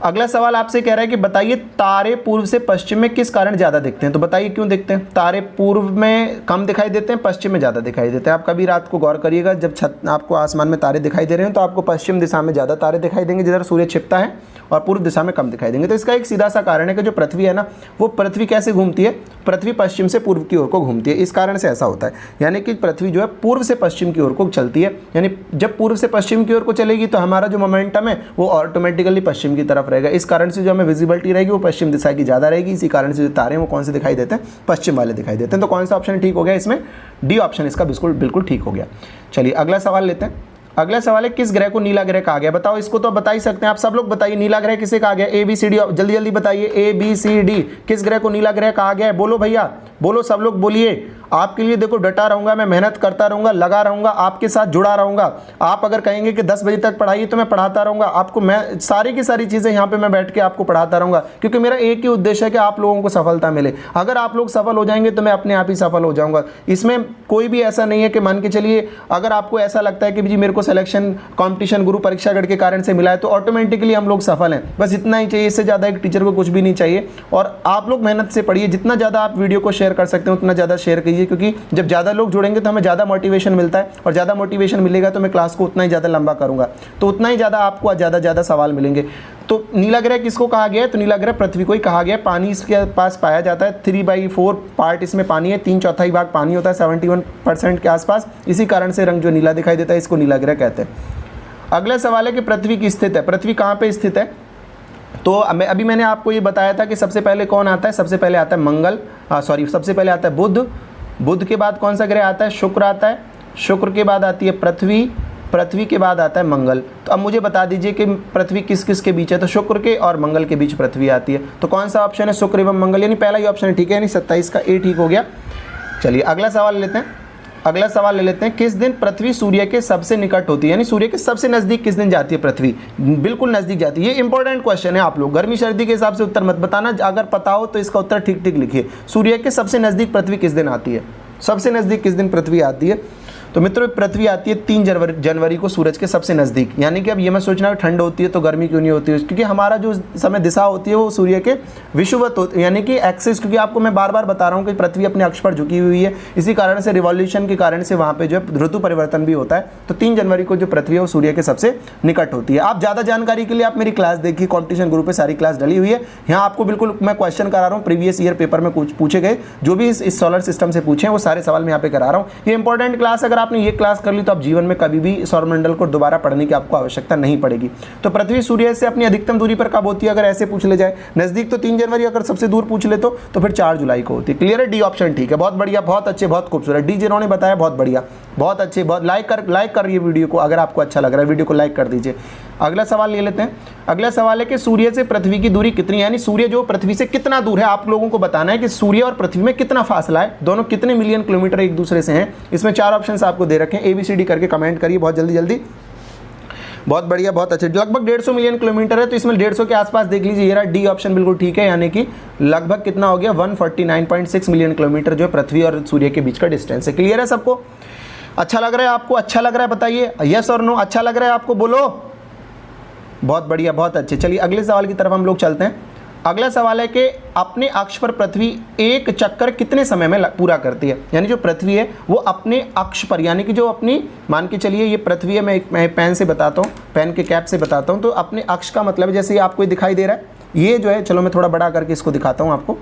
अगला सवाल आपसे कह रहा है कि बताइए तारे पूर्व से पश्चिम में किस कारण ज़्यादा दिखते हैं? तो बताइए क्यों दिखते हैं? तारे पूर्व में कम दिखाई देते हैं, पश्चिम में ज़्यादा दिखाई देते हैं। आप कभी रात को गौर करिएगा, जब आपको आसमान में तारे दिखाई दे रहे हैं तो आपको पश्चिम दिशा में ज़्यादा तारे दिखाई देंगे जिधर सूर्य छिपता है, और पूर्व दिशा में कम दिखाई देंगे। तो इसका एक सीधा सा कारण है कि जो पृथ्वी है ना, वो पृथ्वी कैसे घूमती है? पृथ्वी पश्चिम से पूर्व की ओर को घूमती है, इस कारण से ऐसा होता है। यानी कि पृथ्वी जो है पूर्व से पश्चिम की ओर को चलती है, यानी जब पूर्व से पश्चिम की ओर को चलेगी तो हमारा जो मोमेंटम है वो ऑटोमेटिकली पश्चिम की तरफ रहेगा। इस कारण से जो हमें विजिबिलिटी रहेगी वो पश्चिम दिशा की ज़्यादा रहेगी। इसी कारण से जो तारे हैं वो कौन से दिखाई देते हैं? पश्चिम वाले दिखाई देते हैं। तो कौन सा ऑप्शन ठीक हो गया इसमें? डी ऑप्शन इसका बिल्कुल बिल्कुल ठीक हो गया। चलिए अगला सवाल लेते हैं। अगला सवाल है किस ग्रह को नीला ग्रह कहा गया? बताओ, इसको तो बता ही सकते हैं आप सब लोग, बताइए नीला ग्रह किसे कहा गया? ABCD जल्दी जल्दी बताइए, ABCD किस ग्रह को नीला ग्रह कहा गया है? बोलो भैया, बोलो, सब लोग बोलिए। आपके लिए देखो डटा रहूंगा मैं, मेहनत करता रहूंगा, लगा रहूंगा, आपके साथ जुड़ा रहूंगा। आप अगर कहेंगे कि 10 बजे तक पढ़ाइए तो मैं पढ़ाता रहूंगा आपको, मैं सारी की सारी चीज़ें यहाँ पे मैं बैठ के आपको पढ़ाता रहूंगा, क्योंकि मेरा एक ही उद्देश्य है कि आप लोगों को सफलता मिले। अगर आप लोग सफल हो जाएंगे तो मैं अपने आप ही सफल हो जाऊंगा। इसमें कोई भी ऐसा नहीं है कि मान के चलिए अगर आपको ऐसा लगता है कि जी मेरे को सिलेक्शन कॉम्पिटिशन गुरु परीक्षागढ़ के कारण से मिला है तो ऑटोमेटिकली हम लोग सफल हैं, बस इतना ही चाहिए। इससे ज़्यादा एक टीचर को कुछ भी नहीं चाहिए। और आप लोग मेहनत से पढ़िए, जितना ज़्यादा आप वीडियो को शेयर कर सकते हैं उतना ज़्यादा शेयर कीजिए, क्योंकि जब ज़्यादा लोग जुड़ेंगे तो हमें ज़्यादा मोटिवेशन मिलता है, और ज़्यादा मोटिवेशन मिलेगा तो मैं क्लास को उतना ही ज़्यादा लंबा करूँगा, तो उतना ही ज़्यादा आपको ज़्यादा सवाल मिलेंगे। तो नीला ग्रह किसको कहा गया है? तो नीला ग्रह पृथ्वी को ही कहा गया है। पानी इसके पास पाया जाता है, 3/4 पार्ट इसमें पानी है, 3/4 भाग पानी होता है, 71% के आसपास। इसी कारण से रंग जो नीला दिखाई देता है इसको नीला ग्रह कहते हैं। अगला सवाल है कि पृथ्वी की स्थित है, पृथ्वी कहाँ पे स्थित है? तो अभी मैंने आपको ये बताया था कि सबसे पहले कौन आता है? सबसे पहले आता है सबसे पहले आता है बुध। बुध के बाद कौन सा ग्रह आता है? शुक्र आता है। शुक्र के बाद आती है पृथ्वी, पृथ्वी के बाद आता है मंगल। तो अब मुझे बता दीजिए कि पृथ्वी किस किस के बीच है, तो शुक्र के और मंगल के बीच पृथ्वी आती है। तो कौन सा ऑप्शन है, शुक्र एवं मंगल, यानी पहला ही ऑप्शन है, ठीक है, यानी 27 का ए ठीक हो गया। चलिए अगला सवाल लेते हैं, अगला सवाल ले लेते हैं, किस दिन पृथ्वी सूर्य के सबसे निकट होती है, यानी सूर्य के सबसे नज़दीक किस दिन जाती है पृथ्वी, बिल्कुल नज़दीक जाती है। ये इंपॉर्टेंट क्वेश्चन है, आप लोग गर्मी सर्दी के हिसाब से उत्तर मत बताना, अगर पता हो तो इसका उत्तर ठीक ठीक लिखिए। सूर्य के सबसे नज़दीक पृथ्वी किस दिन आती है, सबसे नज़दीक किस दिन पृथ्वी आती है। तो मित्रों पृथ्वी आती है 3 जनवरी को सूरज के सबसे नज़दीक, यानी कि अब ये मैं सोचना ठंड होती है तो गर्मी क्यों नहीं होती है, क्योंकि हमारा जो समय दिशा होती है वो सूर्य के विषुवत होती है, यानी कि एक्सिस, क्योंकि आपको मैं बार बार बता रहा हूँ कि पृथ्वी अपने अक्ष पर झुकी हुई है, इसी कारण से रिवॉल्यूशन के कारण से वहाँ पे जो है ऋतु परिवर्तन भी होता है। तो 3 जनवरी को जो पृथ्वी है वो सूर्य के सबसे निकट होती है। आप ज़्यादा जानकारी के लिए आप मेरी क्लास देखिए, कॉम्पिटिशन ग्रुप पर सारी क्लास डली हुई है। यहाँ आपको बिल्कुल मैं क्वेश्चन करा रहा हूँ, प्रीवियस ईयर पेपर में कुछ पूछे गए जो भी इस सोलर सिस्टम से पूछे वो सारे सवाल मैं यहाँ पे करा रहा हूँ। ये इंपॉर्टेंट क्लास, अगर आपने ये क्लास कर तो आप जीवन में कभी भी सौरमंडल को दोबारा पढ़ने की आपको आवश्यकता नहीं पड़ेगी। तो पृथ्वी सूर्य से अपनी अधिकतम दूरी पर कब होती है, अगर ऐसे पूछ ले जाए, नजदीक तो 3 जनवरी, अगर सबसे दूर पूछ ले तो फिर 4 जुलाई को होती है। क्लियर है, डी ऑप्शन ठीक है, बहुत बढ़िया, बहुत अच्छे, बहुत खूबसूरत, डी जिन्होंने बताया बहुत बढ़िया, बहुत अच्छे, बहुत लाइक करिए वीडियो को, अगर आपको अच्छा लग रहा है वीडियो को लाइक कर दीजिए। अगला सवाल ले लेते हैं, अगला सवाल है कि सूर्य से पृथ्वी की दूरी कितनी है, यानी सूर्य जो पृथ्वी से कितना दूर है, आप लोगों को बताना है कि सूर्य और पृथ्वी में कितना फासला है, दोनों कितने मिलियन किलोमीटर एक दूसरे से हैं। इसमें 4 ऑप्शंस आपको दे रखे हैं, ABCD करके कमेंट करिए बहुत जल्दी जल्दी। बहुत बढ़िया, बहुत अच्छे, लगभग 150 मिलियन किलोमीटर है, तो इसमें 150 के आसपास देख लीजिए, ये रहा डी ऑप्शन बिल्कुल ठीक है, यानी कि लगभग कितना हो गया 149.6 मिलियन किलोमीटर जो पृथ्वी और सूर्य के बीच का डिस्टेंस है। क्लियर है सबको, अच्छा लग रहा है आपको, अच्छा लग रहा है बताइए, यस और नो, अच्छा लग रहा है आपको, बोलो, बहुत बढ़िया, बहुत अच्छे। चलिए अगले सवाल की तरफ हम लोग चलते हैं। अगला सवाल है कि अपने अक्ष पर पृथ्वी एक चक्कर कितने समय में पूरा करती है, यानी जो पृथ्वी है वो अपने अक्ष पर, यानी कि जो अपनी, मान के चलिए ये पृथ्वी है, मैं पेन से बताता हूँ, पेन के कैप से बताता हूँ, तो अपने अक्ष का मतलब है जैसे ये आपको दिखाई दे रहा है, ये जो है, चलो मैं थोड़ा बड़ा करके इसको दिखाता हूँ आपको,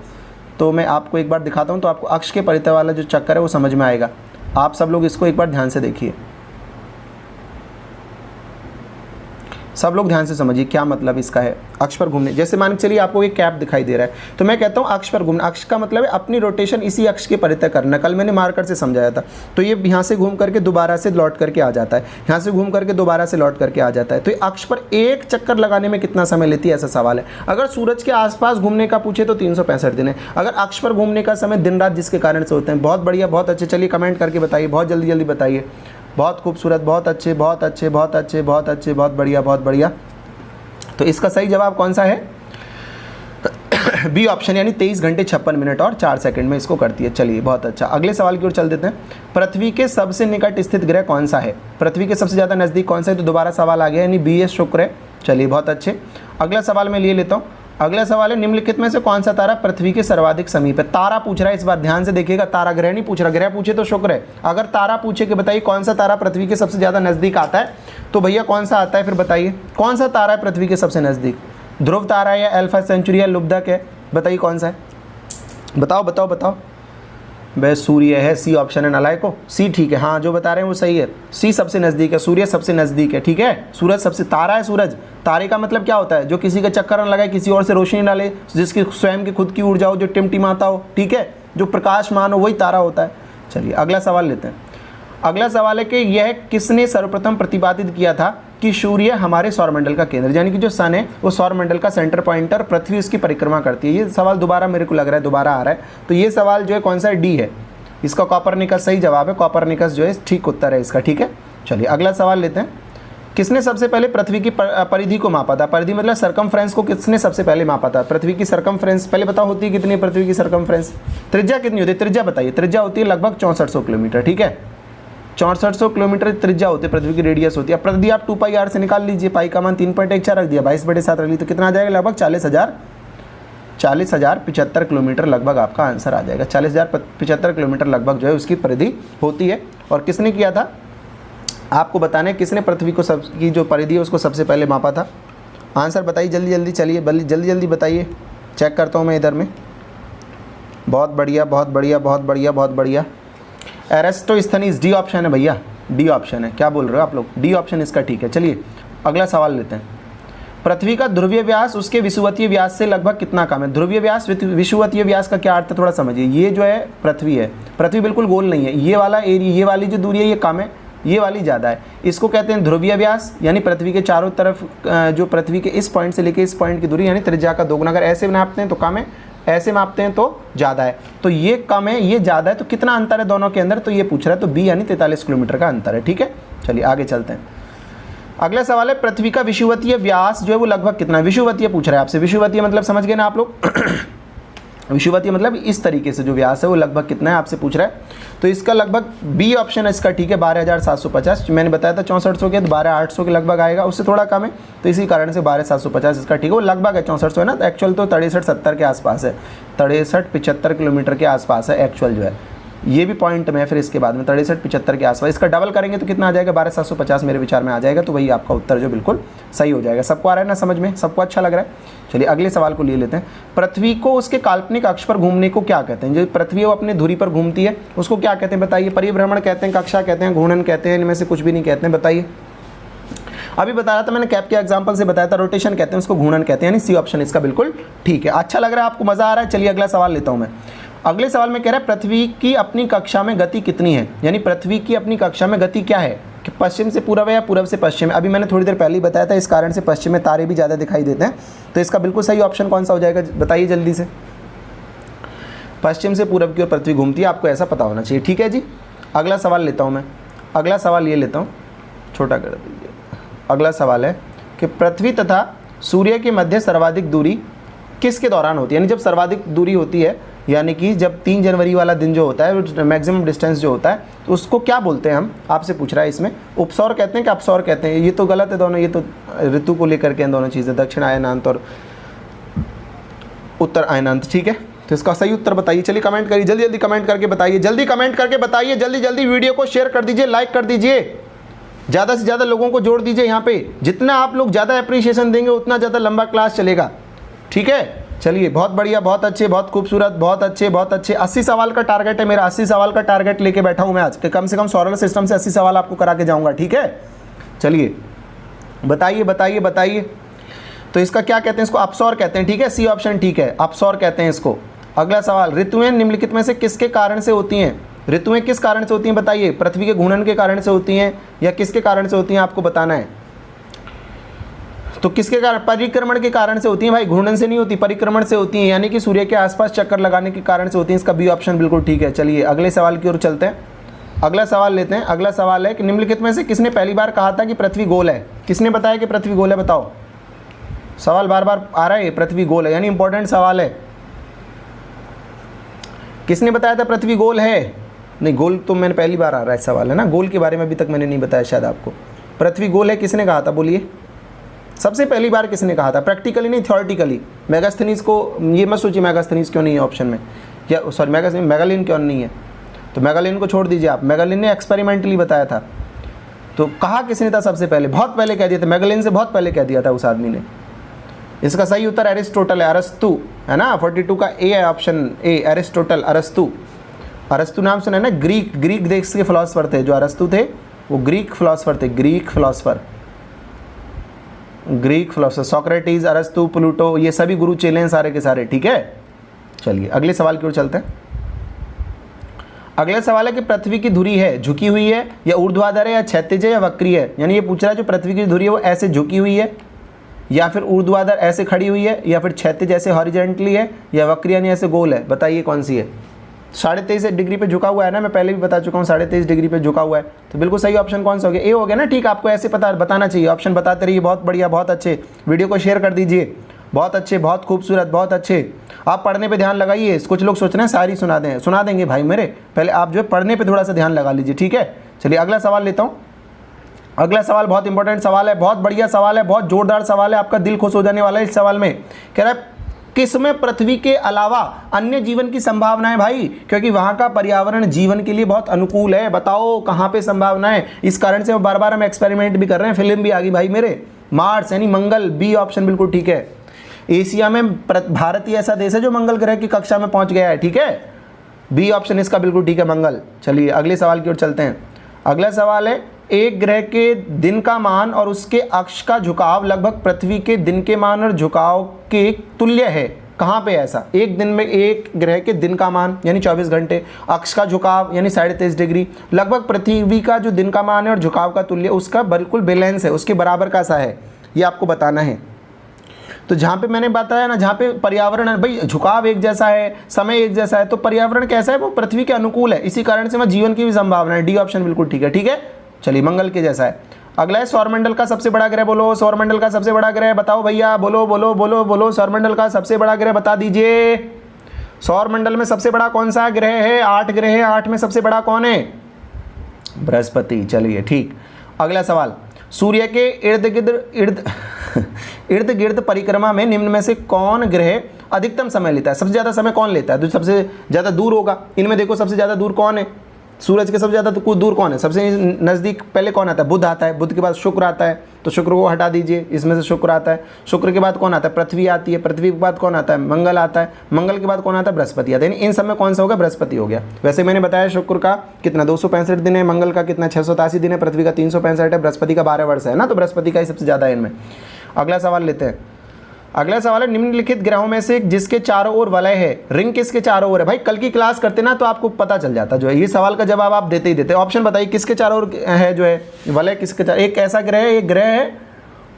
तो मैं आपको एक बार दिखाता हूँ, तो आपको अक्ष के परितः वाला जो चक्कर है वो समझ में आएगा। आप सब लोग इसको एक बार ध्यान से देखिए, सब लोग ध्यान से समझिए क्या मतलब इसका है। अक्ष पर घूमने, जैसे मान के चलिए आपको एक कैप दिखाई दे रहा है, तो मैं कहता हूँ अक्ष पर घूमना, अक्ष का मतलब है अपनी रोटेशन इसी अक्ष के परितः करना। कल मैंने मार्कर से समझाया था, तो ये यहाँ से घूम करके दोबारा से लौट करके आ जाता है, यहाँ से घूम करके दोबारा से लौट करके आ जाता है। तो ये अक्ष पर एक चक्कर लगाने में कितना समय लेती है, ऐसा सवाल है। अगर सूरज के आसपास घूमने का पूछे तो 365 दिन है, अगर अक्ष पर घूमने का समय दिन रात जिसके कारण से होते हैं। बहुत बढ़िया, बहुत अच्छे, चलिए कमेंट करके बताइए, बहुत जल्दी जल्दी बताइए, बहुत खूबसूरत, बहुत अच्छे, बहुत अच्छे, बहुत अच्छे, बहुत अच्छे, बहुत बढ़िया, बहुत बढ़िया। तो इसका सही जवाब कौन सा है, बी ऑप्शन, यानी 23 घंटे 56 मिनट और 4 सेकंड में इसको करती है। चलिए बहुत अच्छा, अगले सवाल की ओर चल देते हैं। पृथ्वी के सबसे निकट स्थित ग्रह कौन सा है, पृथ्वी के सबसे ज़्यादा नज़दीक कौन सा है, तो दोबारा सवाल आ गया, यानी बी एस शुक्र है। चलिए बहुत अच्छे, अगला सवाल मैं ले लेता हूँ। अगला सवाल है, निम्नलिखित में से कौन सा तारा पृथ्वी के सर्वाधिक समीप है। तारा पूछ रहा है, इस बार ध्यान से देखिएगा, तारा ग्रह नहीं पूछ रहा, ग्रह पूछे तो शुक्र है। अगर तारा पूछे कि बताइए कौन सा तारा पृथ्वी के सबसे ज़्यादा नज़दीक आता है, तो भैया कौन सा आता है, फिर बताइए कौन सा तारा है पृथ्वी के सबसे नज़दीक, ध्रुव तारा है या अल्फा सेंचुरी या लुब्धक है, बताइए कौन सा है, बताओ बताओ बताओ। वह सूर्य है, सी ऑप्शन है नालायको, सी ठीक है, हाँ जो बता रहे हैं वो सही है, सी सबसे नज़दीक है, सूर्य सबसे नज़दीक है, ठीक है। सूरज सबसे, तारा है सूरज, तारे का मतलब क्या होता है, जो किसी का चक्कर न लगाए, किसी और से रोशनी डाले, जिसकी स्वयं की खुद की ऊर्जा हो, जो टिमटिमाता हो, ठीक है, जो प्रकाशमान हो, वही तारा होता है। चलिए अगला सवाल लेते हैं। अगला सवाल है कि यह किसने सर्वप्रथम प्रतिपादित किया था कि सूर्य हमारे सौरमंडल का केंद्र, यानी कि जो सन है वो सौरमंडल का सेंटर पॉइंट और पृथ्वी उसकी परिक्रमा करती है। ये सवाल दोबारा मेरे को लग रहा है दोबारा आ रहा है, तो ये सवाल जो है कौन सा है, डी है, इसका कॉपरनिकस सही जवाब है, कॉपरनिकस जो है ठीक उत्तर है इसका, ठीक है। चलिए अगला सवाल लेते हैं। किसने सबसे पहले पृथ्वी की परिधि को मापा था, परिधि मतलब सरकमफ्रेंस को किसने सबसे पहले मापा था, पृथ्वी की सरकमफ्रेंस पहले बताओ होती है कितनी, पृथ्वी की सरकमफ्रेंस, त्रिज्या कितनी होती है, त्रिज्या बताइए, त्रिज्या होती है लगभग 6400 किलोमीटर, ठीक है, 6400 किलोमीटर त्रिज्या होती है, पृथ्वी की रेडियस होती है। अब प्रति आप 2πr से निकाल लीजिए, पाई का मान 3.14 रख दिया, 22/7 रख ली, तो कितना आ जाएगा, लगभग 40,075 किलोमीटर लगभग आपका आंसर आ जाएगा। 40,075 किलोमीटर लगभग जो है उसकी परिधि होती है। और किसने किया था, आपको बताना है किसने पृथ्वी को सब की जो परिधि है उसको सबसे पहले मापा था। आंसर बताइए जल्दी जल्दी, चलिए जल्दी जल्दी बताइए, चेक करता हूँ मैं इधर में। बहुत बढ़िया, बहुत बढ़िया, बहुत बढ़िया, बहुत बढ़िया। एरिस्टोस्थनीज, डी ऑप्शन है भैया, डी ऑप्शन है, क्या बोल रहे हो आप लोग, डी ऑप्शन इसका ठीक है। चलिए अगला सवाल लेते हैं। पृथ्वी का ध्रुवीय व्यास उसके विषुवतीय व्यास से लगभग कितना कम है। ध्रुवीय व्यास विषुवतीय व्यास का क्या अर्थ है थोड़ा समझिए। ये जो है पृथ्वी है, पृथ्वी बिल्कुल गोल नहीं है, ये वाला एरिया, ये वाली जो दूरी है ये कम है, ये वाली ज़्यादा है। इसको कहते हैं ध्रुवीय व्यास, यानी पृथ्वी के चारों तरफ जो पृथ्वी के इस पॉइंट से लेकर इस पॉइंट की दूरी यानी त्रिज्या का दोगुना। अगर ऐसे नापते हैं तो कम है, ऐसे मापते हैं तो ज़्यादा है। तो ये कम है, ये ज़्यादा है, तो कितना अंतर है दोनों के अंदर, तो ये पूछ रहा है, तो बी यानी 43 किलोमीटर का अंतर है। ठीक है, चलिए आगे चलते हैं। अगला सवाल है पृथ्वी का विषुवतीय व्यास जो है वो लगभग कितना है। विषुवतीय पूछ रहा है आपसे, विषुवतीय मतलब समझ गए ना आप लोग विषुवतीय मतलब इस तरीके से जो व्यास है वो लगभग कितना है आपसे पूछ रहा है। तो इसका लगभग बी ऑप्शन है इसका, ठीक है, 12,750। मैंने बताया था 6400 के, तो 12,800 के लगभग आएगा, उससे थोड़ा कम है, तो इसी कारण से 12,750 इसका ठीक है। वो लगभग है, 6400 है ना, तो एक्चुअल तो 63-70 के आसपास है, 63-75 किलोमीटर के आसपास है एक्चुअल जो है। ये भी पॉइंट में है, फिर इसके बाद में 63-75 के आसपास। इसका डबल करेंगे तो कितना आ जाएगा, 12,750 मेरे विचार में आ जाएगा। तो वही आपका उत्तर जो बिल्कुल सही हो जाएगा। सबको आ रहा है ना समझ में, सबको अच्छा लग रहा है। चलिए अगले सवाल को ले लेते हैं। पृथ्वी को उसके काल्पनिक अक्ष पर घूमने को क्या कहते हैं। जो पृथ्वी वो अपनी धुरी पर घूमती है उसको क्या कहते हैं बताइए। परिभ्रमण कहते हैं, कक्षा कहते हैं, घूर्णन कहते हैं, इनमें से कुछ भी नहीं कहते हैं, बताइए। अभी बता रहा था मैंने, कैप के एग्जांपल से बताया था, रोटेशन कहते हैं उसको, घूर्णन कहते हैं, यानी सी ऑप्शन इसका बिल्कुल ठीक है। अच्छा लग रहा है आपको, मजा आ रहा है। चलिए अगला सवाल लेता हूं मैं। अगले सवाल में कह रहा है पृथ्वी की अपनी कक्षा में गति कितनी है, यानी पृथ्वी की अपनी कक्षा में गति क्या है, कि पश्चिम से पूर्व है या पूर्व से पश्चिम है। अभी मैंने थोड़ी देर पहले ही बताया था, इस कारण से पश्चिम में तारे भी ज़्यादा दिखाई देते हैं। तो इसका बिल्कुल सही ऑप्शन कौन सा हो जाएगा बताइए जल्दी से। पश्चिम से पूर्व की ओर पृथ्वी घूमती है, आपको ऐसा पता होना चाहिए। ठीक है जी, अगला सवाल लेता हूँ मैं। अगला सवाल ये लेता हूँ, छोटा कर दीजिए। अगला सवाल है कि पृथ्वी तथा सूर्य के मध्य सर्वाधिक दूरी किसके दौरान होती है, यानी जब सर्वाधिक दूरी होती है, यानी कि जब 3 जनवरी वाला दिन जो होता है, मैक्सिमम डिस्टेंस जो होता है, तो उसको क्या बोलते हैं हम, आपसे पूछ रहा है इसमें। उपसौर कहते हैं कि अपसौर कहते हैं। ये तो गलत है दोनों, ये तो ऋतु को लेकर के दोनों चीज़ें, दक्षिण अयनांत और उत्तर अयनांत। ठीक है, तो इसका सही उत्तर बताइए। चलिए कमेंट करिए, जल्दी जल्दी कमेंट करके बताइए, जल्दी कमेंट करके बताइए, जल्दी जल्दी वीडियो को शेयर कर दीजिए, लाइक कर दीजिए, ज़्यादा से ज़्यादा लोगों को जोड़ दीजिए यहाँ पे। जितना आप लोग ज़्यादा अप्रिशिएशन देंगे उतना ज़्यादा लंबा क्लास चलेगा। ठीक है, चलिए बहुत बढ़िया, बहुत अच्छे, बहुत खूबसूरत, बहुत अच्छे, बहुत अच्छे। 80 सवाल का टारगेट है मेरा, 80 सवाल का टारगेट लेके बैठा हूँ मैं आज, कि कम से कम सोलर सिस्टम से 80 सवाल आपको करा के जाऊँगा। ठीक है, चलिए बताइए बताइए बताइए। तो इसका क्या कहते हैं, इसको अपसौर कहते हैं। ठीक है, सी ऑप्शन ठीक है, अपसौर कहते हैं इसको। अगला सवाल, ऋतुएं निम्नलिखित में से किसके कारण से होती हैं। ऋतुएं किस कारण से होती हैं बताइए। पृथ्वी के घूर्णन के कारण से होती हैं या किसके कारण से होती हैं, आपको बताना है। तो किसके कारण, परिक्रमण के कारण से होती हैं भाई, घूर्णन से नहीं होती, परिक्रमण से होती हैं, यानी कि सूर्य के आसपास चक्कर लगाने के कारण से होती हैं। इसका बी ऑप्शन बिल्कुल ठीक है। चलिए अगले सवाल की ओर चलते हैं, अगला सवाल लेते हैं। अगला सवाल है कि निम्नलिखित में से किसने पहली बार कहा था कि पृथ्वी गोल है। किसने बताया कि पृथ्वी गोल है, बताओ। सवाल बार बार आ रहा है, पृथ्वी गोल है, यानी इंपॉर्टेंट सवाल है। किसने बताया था पृथ्वी गोल है। नहीं, गोल तो मैंने पहली बार आ रहा है सवाल है ना, गोल के बारे में अभी तक मैंने नहीं बताया शायद आपको। पृथ्वी गोल है किसने कहा था, बोलिए। सबसे पहली बार किसने कहा था, प्रैक्टिकली नहीं थ्योरेटिकली। मेगास्थनीज को, ये मत सोचिए मेगास्थनीज क्यों नहीं है ऑप्शन में, या सॉरी मेगालिन क्यों नहीं है, तो मेगालिन को छोड़ दीजिए आप। मेगालिन ने एक्सपेरिमेंटली बताया था, तो कहा किसने था सबसे पहले, बहुत पहले कह दिया था, मेगालिन से बहुत पहले कह दिया था उस आदमी ने। इसका सही उत्तर एरिस्टोटल है, अरस्तु है ना। 42 का ए है ऑप्शन ए, एरिस्टोटल, अरस्तु। अरस्तु नाम सुना है ना, ग्रीक देश के फिलोसफर थे जो अरस्तु थे, वो ग्रीक फिलोसफर थे, ग्रीक फिलोसफर। सोक्रेटिस, अरस्तु, प्लूटो, ये सभी गुरु चेले हैं सारे के सारे। ठीक है, चलिए अगले सवाल की ओर चलते हैं। अगला सवाल है कि पृथ्वी की धुरी है झुकी हुई है या ऊर्ध्वाधर है या क्षैतिज है या वक्री है। यानी ये पूछ रहा है जो पृथ्वी की धुरी है वो ऐसे झुकी हुई है या फिर ऊर्ध्वाधर ऐसे खड़ी हुई है या फिर क्षैतिज ऐसे हॉरिजॉन्टली है या वक्री यानी ऐसे गोल है। बताइए कौन सी है। 23.5 डिग्री पे झुका हुआ है ना, मैं पहले भी बता चुका हूँ 23.5 डिग्री पे झुका हुआ है, तो बिल्कुल सही ऑप्शन कौन सा हो गया, ए हो गया ना। ठीक, आपको ऐसे बताना चाहिए, ऑप्शन बताते रहिए। बहुत बढ़िया, बहुत अच्छे, वीडियो को शेयर कर दीजिए। बहुत अच्छे, बहुत खूबसूरत, बहुत अच्छे। आप पढ़ने पे ध्यान लगाइए। कुछ लोग सोच रहे हैं शायरी सुना देंगे भाई मेरे, पहले आप जो है पढ़ने पे थोड़ा सा ध्यान लगा लीजिए। ठीक है, चलिए अगला सवाल लेता हूँ। अगला सवाल बहुत इंपॉर्टेंट सवाल है, बहुत बढ़िया सवाल है, बहुत जोरदार सवाल है, आपका दिल खुश हो जाने वाला है इस सवाल में। कह रहा है किसमें पृथ्वी के अलावा अन्य जीवन की संभावना है भाई, क्योंकि वहां का पर्यावरण जीवन के लिए बहुत अनुकूल है। बताओ कहां पे संभावना है। इस कारण से बार बार हम एक्सपेरिमेंट भी कर रहे हैं, फिल्म भी आ गई भाई मेरे। मार्स यानी मंगल, बी ऑप्शन बिल्कुल ठीक है। एशिया में भारत ही ऐसा देश है जो मंगल ग्रह की कक्षा में पहुंच गया है। ठीक है, बी ऑप्शन इसका बिल्कुल ठीक है, मंगल। चलिए अगले सवाल की ओर चलते हैं। अगला सवाल है एक ग्रह के दिन का मान और उसके अक्ष का झुकाव लगभग पृथ्वी के दिन के मान और झुकाव के तुल्य है। कहाँ पे ऐसा? एक दिन में एक ग्रह के दिन का मान यानी 24 घंटे, अक्ष का झुकाव यानी 23.5 डिग्री, लगभग पृथ्वी का जो दिन का मान है और झुकाव का तुल्य उसका बिल्कुल बैलेंस है, उसके बराबर का सा है, ये आपको बताना है। तो जहाँ पे मैंने बताया ना, जहाँ पे पर्यावरण है भाई, झुकाव एक जैसा है, समय एक जैसा है, तो पर्यावरण कैसा है? वो पृथ्वी के अनुकूल है, इसी कारण से वहाँ जीवन की भी संभावना है। डी ऑप्शन बिल्कुल ठीक है। ठीक है, चलिए मंगल के जैसा है। अगला है सौरमंडल का सबसे बड़ा ग्रह। बोलो सौरमंडल का सबसे बड़ा ग्रह बताओ भैया, बोलो बोलो बोलो बोलो, सौरमंडल का सबसे बड़ा ग्रह बता दीजिए। सौरमंडल में सबसे बड़ा कौन सा ग्रह है? 8 ग्रह है, 8 में सबसे बड़ा कौन है? बृहस्पति। चलिए ठीक। अगला सवाल, सूर्य के इर्द गिर्द परिक्रमा में निम्न में से कौन ग्रह अधिकतम समय लेता है? सबसे ज़्यादा समय कौन लेता है? जो सबसे ज़्यादा दूर होगा। इनमें देखो सबसे ज़्यादा दूर कौन है? सूरज के सबसे ज़्यादा दूर कौन है? सबसे नज़दीक पहले कौन आता है? बुध आता है। बुध के बाद शुक्र आता है, तो शुक्र को हटा दीजिए, इसमें से शुक्र आता है। शुक्र के बाद कौन आता है? पृथ्वी आती है। पृथ्वी के बाद कौन आता है? मंगल आता है। मंगल के बाद कौन आता है? बृहस्पति आता है। इन सब में कौन सा होगा? बृहस्पति हो गया। वैसे मैंने बताया शुक्र का कितना 265 दिन है, मंगल का कितना 687 दिन है, पृथ्वी का 365 है, बृहस्पति का 12 वर्ष है ना, तो बृहस्पति का ही सबसे ज़्यादा है इनमें। अगला सवाल लेते हैं। अगला सवाल है, निम्नलिखित ग्रहों में से जिसके चारों ओर वलय है, रिंग किसके चारों ओर है? भाई कल की क्लास करते ना तो आपको पता चल जाता जो है, ये सवाल का जवाब आप देते ही देते। ऑप्शन बताइए किसके चारों ओर है जो है वलय, किसके चारों? एक ऐसा ग्रह है, एक ग्रह है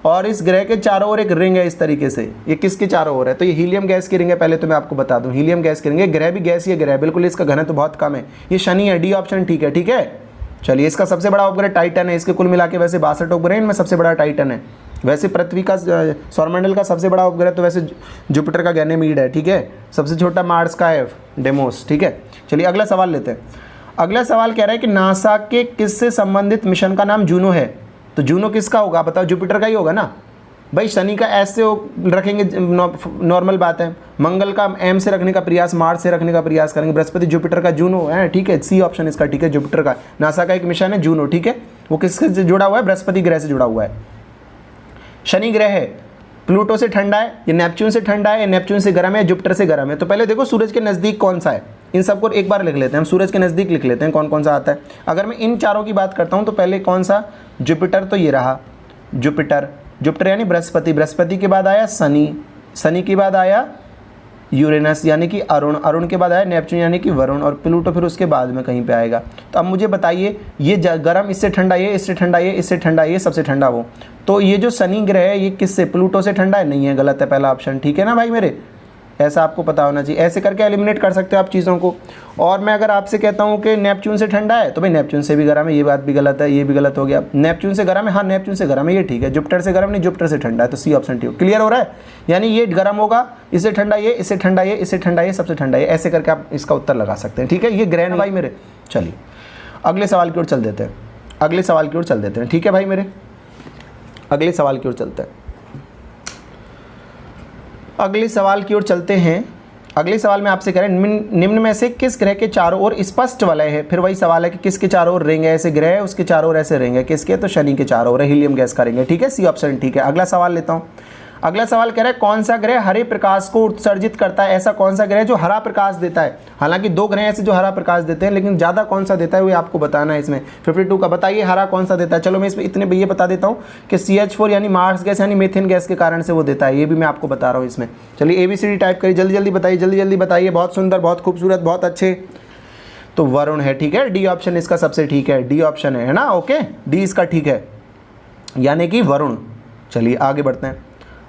और इस ग्रह के चारों ओर एक रिंग है इस तरीके से। ये किसके चारों ओर है? तो ये हीलियम गैस की रिंग है। पहले तो मैं आपको बता दूं, हीलियम गैस की रिंग है। ग्रह भी गैस ही ग्रह है बिल्कुल, इसका घनत्व तो बहुत कम है। ये शनि है। डी ऑप्शन ठीक है। ठीक है, चलिए इसका सबसे बड़ा उपग्रह टाइटन है। इसके कुल मिला के वैसे 62 उपग्रह, इनमें सबसे बड़ा टाइटन है। वैसे पृथ्वी का सौरमंडल का सबसे बड़ा उपग्रह तो वैसे जुपिटर का गैनेमीड है। ठीक है, सबसे छोटा मार्स का है डेमोस। ठीक है, चलिए अगला सवाल लेते हैं। अगला सवाल कह रहा है कि नासा के किससे संबंधित मिशन का नाम जूनो है? तो जूनो किसका होगा बताओ? जुपिटर का ही होगा ना भाई। शनि का एस से रखेंगे, नॉर्मल बात है। मंगल का एम से रखने का प्रयास, मार्स से रखने का प्रयास करेंगे। बृहस्पति जुपिटर का जूनो है। ठीक है, सी ऑप्शन इसका ठीक है, जुपिटर का। नासा का एक मिशन है जूनो। ठीक है, वो किससे जुड़ा हुआ है? बृहस्पति ग्रह से जुड़ा हुआ है। शनि ग्रह है, प्लूटो से ठंडा है, ये नेपच्यून से ठंडा है, नेपच्यून से गर्म है, जुपिटर से गर्म है। तो पहले देखो सूरज के नज़दीक कौन सा है, इन सबको एक बार लिख लेते हैं हम। सूरज के नज़दीक लिख लेते हैं कौन कौन सा आता है। अगर मैं इन चारों की बात करता हूँ तो पहले कौन सा? जुपिटर, तो ये रहा जुपिटर। जुपिटर यानी बृहस्पति। बृहस्पति के बाद आया शनि, शनि के बाद आया यूरेनस यानी कि अरुण, अरुण के बाद आया नेपच्यून यानी कि वरुण, और प्लूटो फिर उसके बाद में कहीं पे आएगा। तो अब मुझे बताइए, ये गर्म इससे ठंडा, ये इससे ठंडा, ये इससे ठंडा, ये सबसे ठंडा वो। तो ये जो शनि ग्रह है ये किससे? प्लूटो से ठंडा है? नहीं है, गलत है पहला ऑप्शन। ठीक है ना भाई मेरे, ऐसा आपको पता होना चाहिए। ऐसे करके एलिमिनेट कर सकते हो आप चीज़ों को। और मैं अगर आपसे कहता हूँ कि नेपच्यून से ठंडा है तो भाई नेपच्यून से भी गर्म है, ये बात भी गलत है, ये भी गलत हो गया। नेपच्यून से गर्म है, हाँ नेपच्यून से गर्म है, ये ठीक है। जुपिटर से गर्म नहीं, जुपिटर से ठंडा है, तो सी ऑप्शन ठीक। क्लियर हो रहा है? यानी ये गर्म होगा, इससे ठंडा ये, इससे ठंडा ये, इससे ठंडा ये, सबसे ठंडा ये। ऐसे करके आप इसका उत्तर लगा सकते हैं। ठीक है, ये ग्रह है भाई मेरे। चलिए अगले सवाल की ओर चल देते हैं। अगले सवाल की ओर चल देते हैं। ठीक है भाई मेरे, अगले सवाल की ओर चलते हैं। अगले सवाल की ओर चलते हैं। अगले सवाल में आपसे कह रहे हैं निम्न में से किस ग्रह के चारों ओर स्पष्ट वलय है? फिर वही सवाल है कि किसके चारों ओर रिंग है? ऐसे ग्रह है उसके चारों ओर ऐसे रिंग है, किसके? तो शनि के चारों ओर हीलियम गैस का रिंग है। ठीक है, सी ऑप्शन ठीक है। अगला सवाल लेता हूँ। अगला सवाल कह रहा है कौन सा ग्रह हरे प्रकाश को उत्सर्जित करता है? ऐसा कौन सा ग्रह जो हरा प्रकाश देता है? हालांकि 2 ग्रह ऐसे जो हरा प्रकाश देते हैं, लेकिन ज़्यादा कौन सा देता है वो आपको बताना है इसमें। 52 का बताइए हरा कौन सा देता है। चलो मैं इसमें इतने ये बता देता हूँ कि CH4 यानी मार्स गैस यानी मीथेन गैस के कारण से वो देता है, ये भी मैं आपको बता रहा हूँ इसमें। चलिए ABCD टाइप करिए, जल्दी जल्दी बताइए, जल्दी जल्दी बताइए। बहुत सुंदर, बहुत खूबसूरत, बहुत अच्छे। तो वरुण है। ठीक है, डी ऑप्शन इसका सबसे ठीक है, डी ऑप्शन है ना। ओके, डी इसका ठीक है, यानी कि वरुण। चलिए आगे बढ़ते हैं।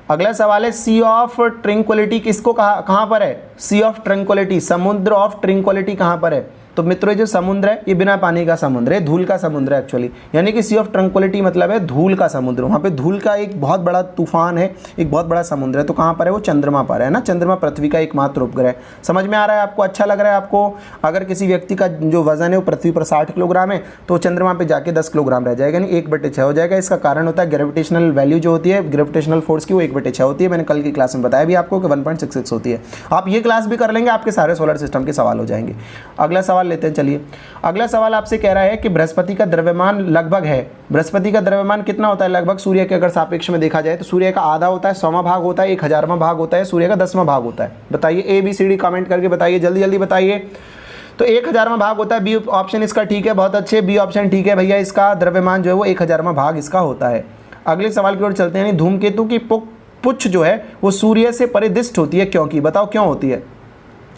अगला सवाल है सी ऑफ ट्रैंक्विलिटी किसको कहाँ पर है? सी ऑफ ट्रैंक्विलिटी, समुद्र ऑफ ट्रैंक्विलिटी कहाँ पर है? तो मित्रों ये जो समुद्र है ये बिना पानी का समुद्र है, धूल का समुद्र है एक्चुअली। यानी कि सी ऑफ ट्रैंक्विलिटी मतलब है धूल का समुद्र। वहाँ पे धूल का एक बहुत बड़ा तूफान है, एक बहुत बड़ा समुद्र है। तो कहाँ पर है वो? चंद्रमा पर है ना। चंद्रमा पृथ्वी का एकमात्र उपग्रह। समझ में आ रहा है आपको? अच्छा लग रहा है आपको? अगर किसी व्यक्ति का जो वजन है वो पृथ्वी पर 60 किलोग्राम है तो चंद्रमा पर जाके 10 किलोग्राम रह जाएगा, यानी 1/6 हो जाएगा। इसका कारण होता है ग्रेविटेशनल वैल्यू जो होती है, ग्रेविटेशनल फोर्स की, वो 1/6 होती है। मैंने कल की क्लास में बताया भी आपको कि 1.66 होती है। आप ये क्लास भी कर लेंगे, आपके सारे सोलर सिस्टम के सवाल हो जाएंगे। अगला सवाल लेते हैं। चलिए अगला सवाल आपसे कह रहा है कि बृहस्पति का द्रव्यमान लगभग है। बृहस्पति का द्रव्यमान कितना होता है लगभग? सूर्य के अगर सापेक्ष में देखा जाए तो सूर्य का आधा होता है, 100वां भाग होता है, 1000वां भाग होता है, सूर्य का 10वां भाग होता है। बताइए ABCD कमेंट करके बताइए, जल्दी जल्दी बताइए। तो 1000वां भाग होता है, बी ऑप्शन इसका ठीक है, बहुत अच्छे, बी ऑप्शन ठीक है भैया, इसका द्रव्यमान जो है वो 1000वां भाग इसका होता है। अगले सवाल की ओर चलते हैं। धूमकेतु की पुच्छ जो है वो सूर्य से परिदिष्ट होती है, क्योंकि बताओ क्यों होती है?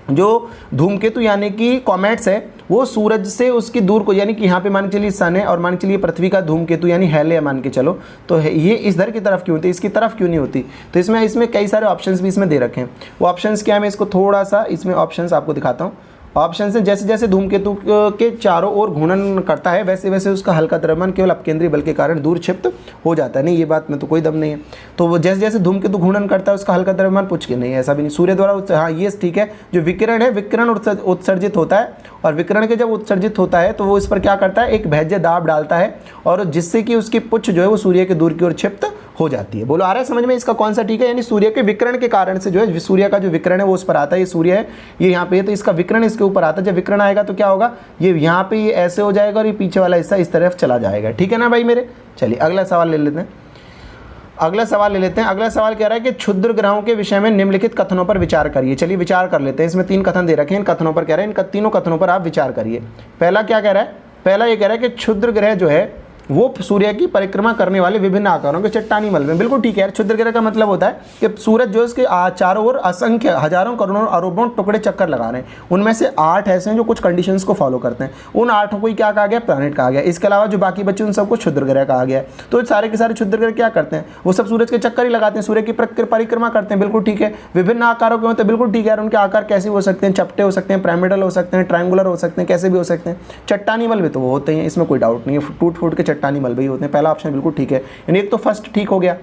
जो धूमकेतु यानी कि कॉमेट्स है वो सूरज से उसकी दूर को, यानी कि यहाँ पे मान के चलिए सन है और मान के चलिए पृथ्वी का धूमकेतु यानी हेले है मान के चलो, तो ये इस धर की तरफ क्यों होती है, इसकी तरफ क्यों नहीं होती? तो इसमें कई सारे ऑप्शंस भी इसमें दे रखे हैं। वो ऑप्शंस क्या है, मैं इसको थोड़ा सा इसमें ऑप्शंस आपको दिखाता हूँ। ऑप्शन से जैसे जैसे धूमकेतु के चारों ओर घूर्णन करता है वैसे वैसे उसका हल्का द्रव्यमान केवल अपकेंद्रीय बल के कारण दूर क्षिप्त हो जाता है। नहीं, ये बात में तो कोई दम नहीं है। तो वो जैसे जैसे धूमकेतु घूर्णन करता है उसका हल्का द्रव्यमान पूछ के नहीं, ऐसा भी नहीं। सूर्य द्वारा हाँ ये ठीक है, जो विकिरण है विकिरण उत्सर्जित होता है, और विकिरण के जब उत्सर्जित होता है तो वो इस पर क्या करता है, एक भेज्य दाब डालता है, और जिससे कि उसकी पुच्छ जो है वो सूर्य के दूर की ओर क्षिप्त हो जाती है। बोलो आ रहा है समझ में इसका कौन सा ठीक है? यानी सूर्य के विकिरण के कारण से जो है, सूर्य का जो विकिरण है वो उस पर आता है, ये सूर्य है ये यहाँ पे है, तो इसका विकिरण इसके ऊपर आता है। जब विकिरण आएगा तो क्या होगा, ये यहाँ पे ये ऐसे हो जाएगा और ये पीछे वाला हिस्सा इस तरफ चला जाएगा। ठीक है ना भाई मेरे? चलिए अगला सवाल ले लेते हैं। अगला सवाल कह रहा है कि क्षुद्र ग्रहों के विषय में निम्नलिखित कथनों पर विचार करिए। चलिए विचार कर लेते हैं। इसमें 3 कथन दे रखे हैं, इन कथनों पर कह रहे हैं, इन तीनों कथनों पर आप विचार करिए। पहला क्या कह रहा है? पहला ये कह रहा है कि क्षुद्र ग्रह जो है वो सूर्य की परिक्रमा करने वाले विभिन्न आकारों के चट्टानी मलबे। बिल्कुल ठीक है यार। क्षुद्र ग्रह का मतलब होता है कि सूरज जो इसके चारों ओर असंख्य हजारों करोड़ों अरबों टुकड़े चक्कर लगा रहे हैं, उनमें से 8 ऐसे हैं जो कुछ कंडीशंस को फॉलो करते हैं। उन 8 को ही क्या कहा गया? प्लैनेट कहा गया। इसके अलावा जो बाकी बच्चे उन सबको क्षुद्र ग्रह कहा गया है। तो सारे के सारे क्षुद्र ग्रह क्या करते हैं? वो सब सूरज के चक्कर ही लगाते हैं, सूर्य की परिक्रमा करते हैं। बिल्कुल ठीक है। विभिन्न आकारों के होते हैं, बिल्कुल ठीक है यार। उनके आकार कैसे हो सकते हैं? चपटे हो सकते हैं, पिरामिडल हो सकते हैं, ट्रायंगुलर हो सकते हैं, कैसे भी हो सकते हैं। चट्टानी मलबे तो वो होते हैं, इसमें कोई डाउट नहीं है, टूट फूट के चट्टानी मलबे ही होते हैं। पहला ऑप्शन बिल्कुल ठीक है, यानी एक तो फर्स्ट ठीक हो गया।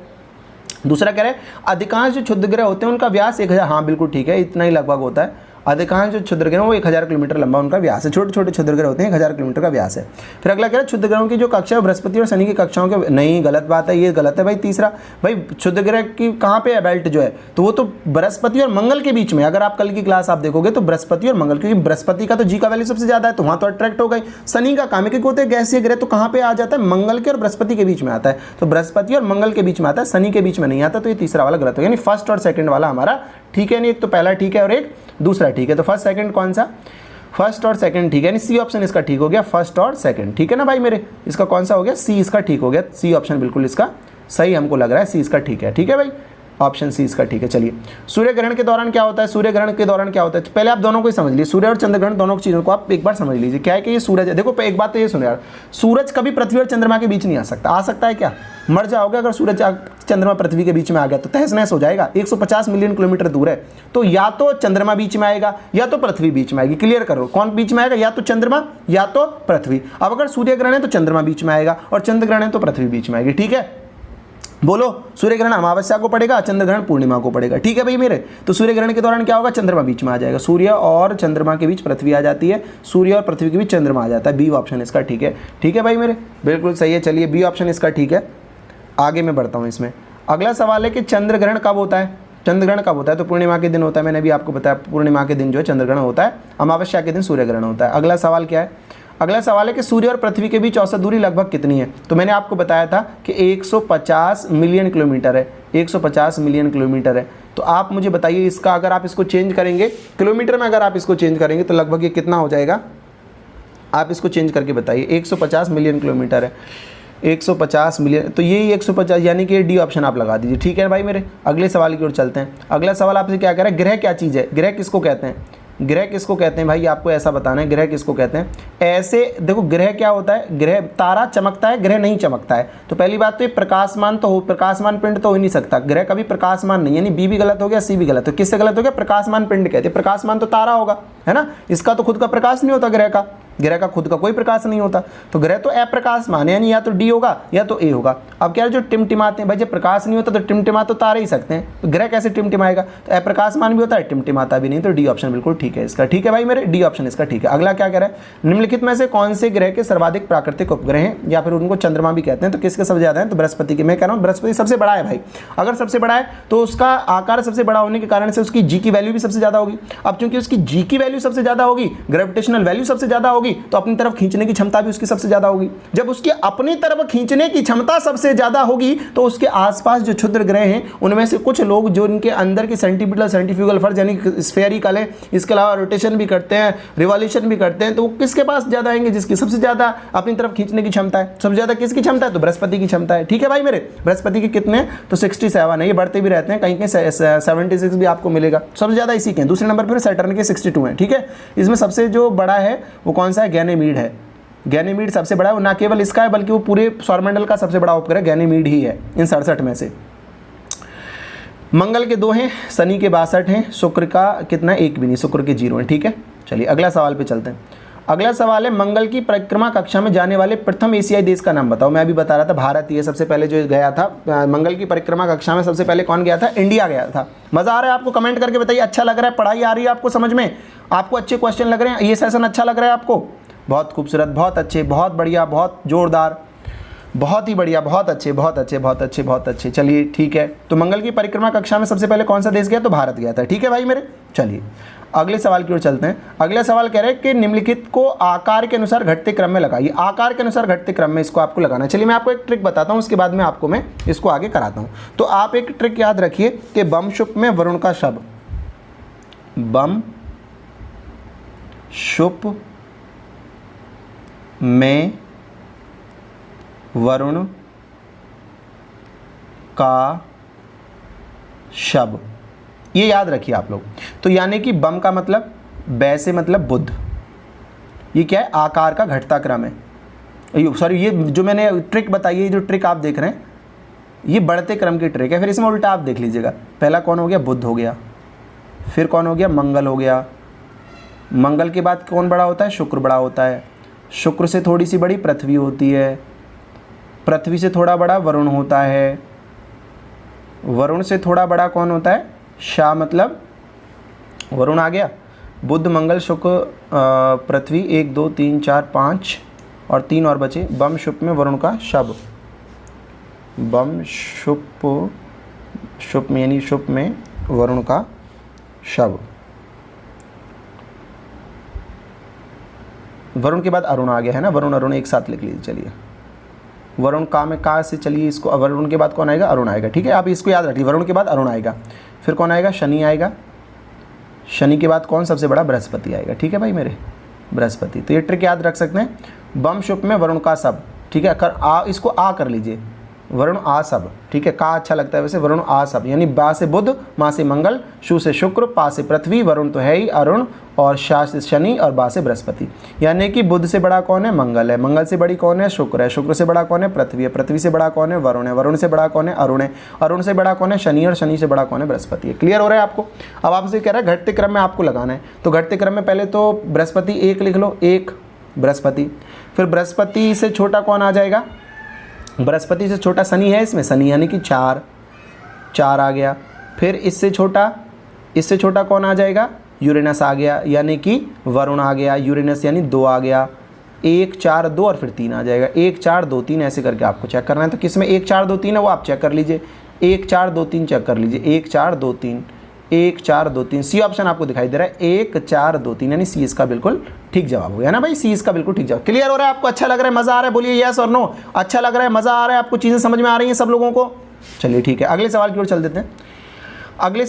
दूसरा कह रहे हैं अधिकांश जो क्षुद्र ग्रह होते हैं उनका व्यास 1000, हाँ बिल्कुल ठीक है, इतना ही लगभग होता है। अधिकांश जो क्षुद्र ग्रह वो 1000 किलोमीटर लंबा उनका व्यास है। छोटे छोटे क्षुद्र ग्रह होते हैं 1000 किलोमीटर का व्यास है। फिर अगला कह रहा है क्षुद्र ग्रहों की जो कक्षा है बृहस्पति और शनि की कक्षाओं के, नहीं गलत बात है, ये गलत है भाई। तीसरा भाई क्षुद्र ग्रह की कहाँ पे है बेल्ट जो है, तो वो तो बृहस्पति और मंगल के बीच में। अगर आप कल की क्लास आप देखोगे तो बृहस्पति और मंगल, क्योंकि बृहस्पति का तो जी का वैल्यू सबसे ज्यादा है तो वहाँ तो अट्रैक्ट हो गई। शनि का काम है क्योंकि होते हैं गैसीय ग्रह, तो कहाँ पे आ जाता है? मंगल के और बृहस्पति के बीच में आता है। तो बृहस्पति और मंगल के बीच में आता है, शनि के बीच में नहीं आता। तो ये तीसरा वाला गलत हो, यानी फर्स्ट और सेकंड वाला हमारा ठीक है। नहीं, एक तो पहला ठीक है और एक दूसरा ठीक है। तो फर्स्ट सेकंड कौन सा? फर्स्ट और सेकंड ठीक है, यानी सी ऑप्शन इसका ठीक हो गया, फर्स्ट और सेकंड। ठीक है ना भाई मेरे? इसका कौन सा हो गया? सी इसका ठीक हो गया। सी ऑप्शन बिल्कुल इसका सही हमको लग रहा है, सी इसका ठीक है। ठीक है भाई, ऑप्शन सी इसका ठीक है। चलिए सूर्य ग्रहण के दौरान क्या होता है? सूर्य ग्रहण के दौरान क्या होता है? पहले आप दोनों को ही समझ लीजिए, सूर्य और चंद्र ग्रहण दोनों चीज़ों को आप एक बार समझ लीजिए। क्या है कि ये सूरज है, देखो एक बात तो ये सुनो यार, सूरज कभी पृथ्वी और चंद्रमा के बीच नहीं आ सकता। आ सकता है क्या? मर जाओगे अगर सूरज चंद्रमा पृथ्वी के बीच में आ गया तो तहस नहस हो जाएगा। 150 मिलियन किलोमीटर दूर है, तो या तो चंद्रमा बीच में आएगा या तो पृथ्वी बीच में आएगी। क्लियर करो, कौन बीच में आएगा? या तो चंद्रमा या तो पृथ्वी। अब अगर सूर्य ग्रहण है तो चंद्रमा बीच में आएगा और चंद्र ग्रहण है तो पृथ्वी बीच में आएगी। ठीक है, बोलो सूर्य ग्रहण अमावस्या को पड़ेगा, चंद्र ग्रहण पूर्णिमा को पड़ेगा। ठीक है भाई मेरे? तो सूर्य ग्रहण के दौरान क्या होगा? चंद्रमा बीच में आ जाएगा, सूर्य और चंद्रमा के बीच पृथ्वी आ जाती है, सूर्य और पृथ्वी के बीच चंद्रमा आ जाता है। बी ऑप्शन इसका ठीक है। ठीक है भाई मेरे, बिल्कुल सही है। चलिए बी ऑप्शन इसका ठीक है। आगे मैं बढ़ता हूँ इसमें। अगला सवाल है कि चंद्र ग्रहण कब होता है? चंद्र ग्रहण कब होता है? तो पूर्णिमा के दिन होता है। मैंने भी आपको बताया पूर्णिमा के दिन जो है चंद्र ग्रहण होता है, अमावस्या के दिन सूर्य ग्रहण होता है। अगला सवाल क्या है? अगला सवाल है कि सूर्य और पृथ्वी के बीच औसत दूरी लगभग कितनी है? तो मैंने आपको बताया था कि 150 मिलियन किलोमीटर है, 150 मिलियन किलोमीटर है। तो आप मुझे बताइए इसका अगर आप इसको चेंज करेंगे किलोमीटर में, अगर आप इसको चेंज करेंगे तो लगभग ये कितना हो जाएगा? आप इसको चेंज करके बताइए। 150 मिलियन किलोमीटर है, 150 मिलियन, तो यही 150, यानी कि डी ऑप्शन आप लगा दीजिए। ठीक है भाई मेरे, अगले सवाल की ओर चलते हैं। अगला सवाल आपसे क्या कह रहा है? ग्रह क्या चीज़ है? ग्रह किसको कहते हैं? ग्रह किसको कहते हैं भाई? आपको ऐसा बताना है ग्रह किसको कहते हैं। ऐसे देखो, ग्रह क्या होता है? ग्रह, तारा चमकता है, ग्रह नहीं चमकता है। तो पहली बात तो ये प्रकाशमान तो हो, प्रकाशमान पिंड तो हो ही नहीं सकता। ग्रह कभी प्रकाशमान नहीं, यानी बी भी गलत हो गया, सी भी गलत हो। किससे गलत हो गया? प्रकाशमान पिंड कहते हैं। प्रकाशमान तो तारा होगा, है ना? इसका तो खुद का प्रकाश नहीं होता, ग्रह का खुद का कोई प्रकाश नहीं होता। तो ग्रह तो अप्रकाशमान है, यानी या तो डी होगा या तो ए होगा। अब क्या है, जो टिमटिमाते हैं भाई, जब प्रकाश नहीं होता तो टिमटिमा तो तारे ही सकते हैं, तो ग्रह कैसे टिमटिमाएगा? तो अप्रकाशमान भी होता है, टिमटिमाता भी नहीं। तो डी ऑप्शन बिल्कुल ठीक है इसका। ठीक है भाई मेरे, डी ऑप्शन इसका ठीक है। अगला क्या कह रहा है? निम्नलिखित में से कौन से ग्रह के सर्वाधिक प्राकृतिक उपग्रह हैं, या फिर उनको चंद्रमा भी कहते हैं? तो किसके सबसे ज्यादा है? तो बृहस्पति के। मैं कह रहा हूँ बृहस्पति सबसे बड़ा है भाई। अगर सबसे बड़ा है तो उसका आकार सबसे बड़ा होने के कारण से उसकी जी की वैल्यू भी सबसे ज्यादा होगी। अब चूंकि उसकी जी की वैल्यू सबसे ज्यादा होगी, ग्रेविटेशनल वैल्यू सबसे ज्यादा होगी, तो अपनी तरफ खींचने की क्षमता भी उसकी सबसे ज़्यादा होगी। जब उसकी अपनी तरफ खींचने की क्षमता सबसे ज़्यादा होगी तो उसके आसपास जो क्षुद्र ग्रह हैं उनमें से कुछ लोग जो इनके अंदर की सेंट्रीफ्यूगल फोर्स यानी स्फेरिकल है, इसके अलावा रोटेशन भी करते हैं, रिवॉल्यूशन भी करते हैं, तो वो किसके पास ज़्यादा आएंगे? जिसकी सबसे ज़्यादा अपनी तरफ खींचने की क्षमता है। सबसे ज़्यादा किसकी क्षमता है? तो बृहस्पति की क्षमता है। ठीक है भाई मेरे, बृहस्पति के कितने? तो 67 है। ये बढ़ते भी रहते हैं, कहीं कहीं 76 भी आपको मिलेगा। सबसे ज़्यादा इसी के, दूसरे नंबर पर सैटर्न के 62 हैं। ठीक है, इसमें सबसे जो बड़ा है वो कौन सा है? गैनेमीड है। गैनेमीड सबसे बड़ा है, वो ना केवल इसका है बल्कि वो पूरे सौरमंडल का सबसे बड़ा उपग्रह गैनेमीड ही है इन 67 में से। मंगल के 2 हैं, शनि के 62 हैं, शुक्र का कितना? 1 भी नहीं, शुक्र के 0 हैं। ठीक है, चलिए अगला सवाल पे चलते हैं। अगला सवाल है, मंगल की परिक्रमा कक्षा में जाने वाले प्रथम एशियाई देश का नाम बताओ। मैं अभी बता रहा था भारत ये सबसे पहले जो गया था मंगल की परिक्रमा कक्षा में, सबसे पहले कौन गया था? इंडिया गया था। मज़ा आ रहा है आपको? कमेंट करके बताइए अच्छा लग रहा है, पढ़ाई आ रही है आपको समझ में, आपको अच्छे क्वेश्चन लग रहे हैं, ये सेशन अच्छा लग रहा है आपको? बहुत खूबसूरत, बहुत अच्छे, बहुत बढ़िया, बहुत जोरदार, बहुत ही बढ़िया, बहुत अच्छे, बहुत अच्छे, बहुत अच्छे, बहुत अच्छे। चलिए ठीक है, तो मंगल की परिक्रमा कक्षा में सबसे पहले कौन सा देश गया? तो भारत गया था। ठीक है भाई मेरे, चलिए अगले सवाल की ओर चलते हैं। अगला सवाल कह रहे हैं कि निम्नलिखित को आकार के अनुसार घटते क्रम में लगाइए। आकार के अनुसार घटते क्रम में इसको आपको लगाना है। चलिए मैं आपको एक ट्रिक बताता हूँ, उसके बाद में आपको मैं इसको आगे कराता हूँ। तो आप एक ट्रिक याद रखिए कि बम शुभ में वरुण का शब, बम शुभ में वरुण का शब, ये याद रखिए आप लोग। तो यानी कि बम का मतलब बै से मतलब बुध, ये क्या है? आकार का घटता क्रम है। सॉरी, ये जो मैंने ट्रिक बताई है, ये जो ट्रिक आप देख रहे हैं ये बढ़ते क्रम की ट्रिक है। फिर इसमें उल्टा आप देख लीजिएगा, पहला कौन हो गया? बुध हो गया, फिर कौन हो गया? मंगल हो गया, मंगल के बाद कौन बड़ा होता है? शुक्र बड़ा होता है, शुक्र से थोड़ी सी बड़ी पृथ्वी होती है, पृथ्वी से थोड़ा बड़ा वरुण होता है, वरुण से थोड़ा बड़ा कौन होता है? शाह, मतलब वरुण आ गया। बुध मंगल शुक्र पृथ्वी, 1 2 3 4 5 और 3 और बचे। बम शुभ में वरुण का शब, बम शुभ में यानी शुभ में वरुण का शब। वरुण के बाद अरुण आ गया है ना, वरुण अरुण एक साथ लिख लीजिए। चलिए वरुण का में का से, चलिए इसको, वरुण के बाद कौन आएगा? अरुण आएगा। ठीक है, आप इसको याद रखिए, वरुण के बाद अरुण आएगा, फिर कौन आएगा? शनि आएगा, शनि के बाद कौन सबसे बड़ा? बृहस्पति आएगा। ठीक है भाई मेरे, बृहस्पति। तो ये ट्रिक याद रख सकते हैं, बम शुभ में वरुण का सब। ठीक है, इसको आ कर लीजिए, वरुण आ सब। ठीक है, का अच्छा लगता है वैसे, वरुण आ सब, यानी बा से बुध, माँ से मंगल, शु से शुक्र, पा से पृथ्वी, वरुण तो है ही अरुण, और शा से शनि और बा से बृहस्पति। यानी कि बुध से बड़ा कौन है? मंगल है, मंगल से बड़ी कौन है? शुक्र है, शुक्र से बड़ा कौन है? पृथ्वी है, पृथ्वी से बड़ा कौन है? वरुण है, वरुण से बड़ा कौन है? अरुण है, अरुण से बड़ा कौन है? शनि, और शनि से बड़ा कौन है? बृहस्पति है। क्लियर हो रहा है आपको? अब आपसे कह रहा है घटते क्रम में आपको लगाना है, तो घटते क्रम में पहले तो बृहस्पति 1 लिख लो, 1 बृहस्पति, फिर बृहस्पति से छोटा कौन आ जाएगा? बृहस्पति से छोटा शनि है इसमें, शनि यानी कि 4 आ गया, फिर इससे छोटा कौन आ जाएगा? यूरेनस आ गया, यानी कि वरुण आ गया, यूरेनस यानी 2 आ गया, 1 4 2 और फिर 3 आ जाएगा, 1 4 2 3 ऐसे करके आपको चेक करना है। तो किस में 1 4 2 3 है वो आप चेक कर लीजिए, 1 4 2 3 चेक कर लीजिए, 1 4 2 3, 1 4 2 3, सी ऑप्शन आपको दिखाई दे रहा है, 1 4 2 3, यानी सी इसका बिल्कुल ठीक जवाब हो गया ना भाई, सी इसका बिल्कुल ठीक जवाब। क्लियर हो रहा है आपको? अच्छा लग रहा है, मज़ा आ रहा है? बोलिए यस और नो। अच्छा लग रहा है, मज़ा आ रहा है आपको? चीज़ें समझ में आ रही हैं सब लोगों को? चलिए ठीक है, अगले सवाल की ओर चल देते हैं। अगले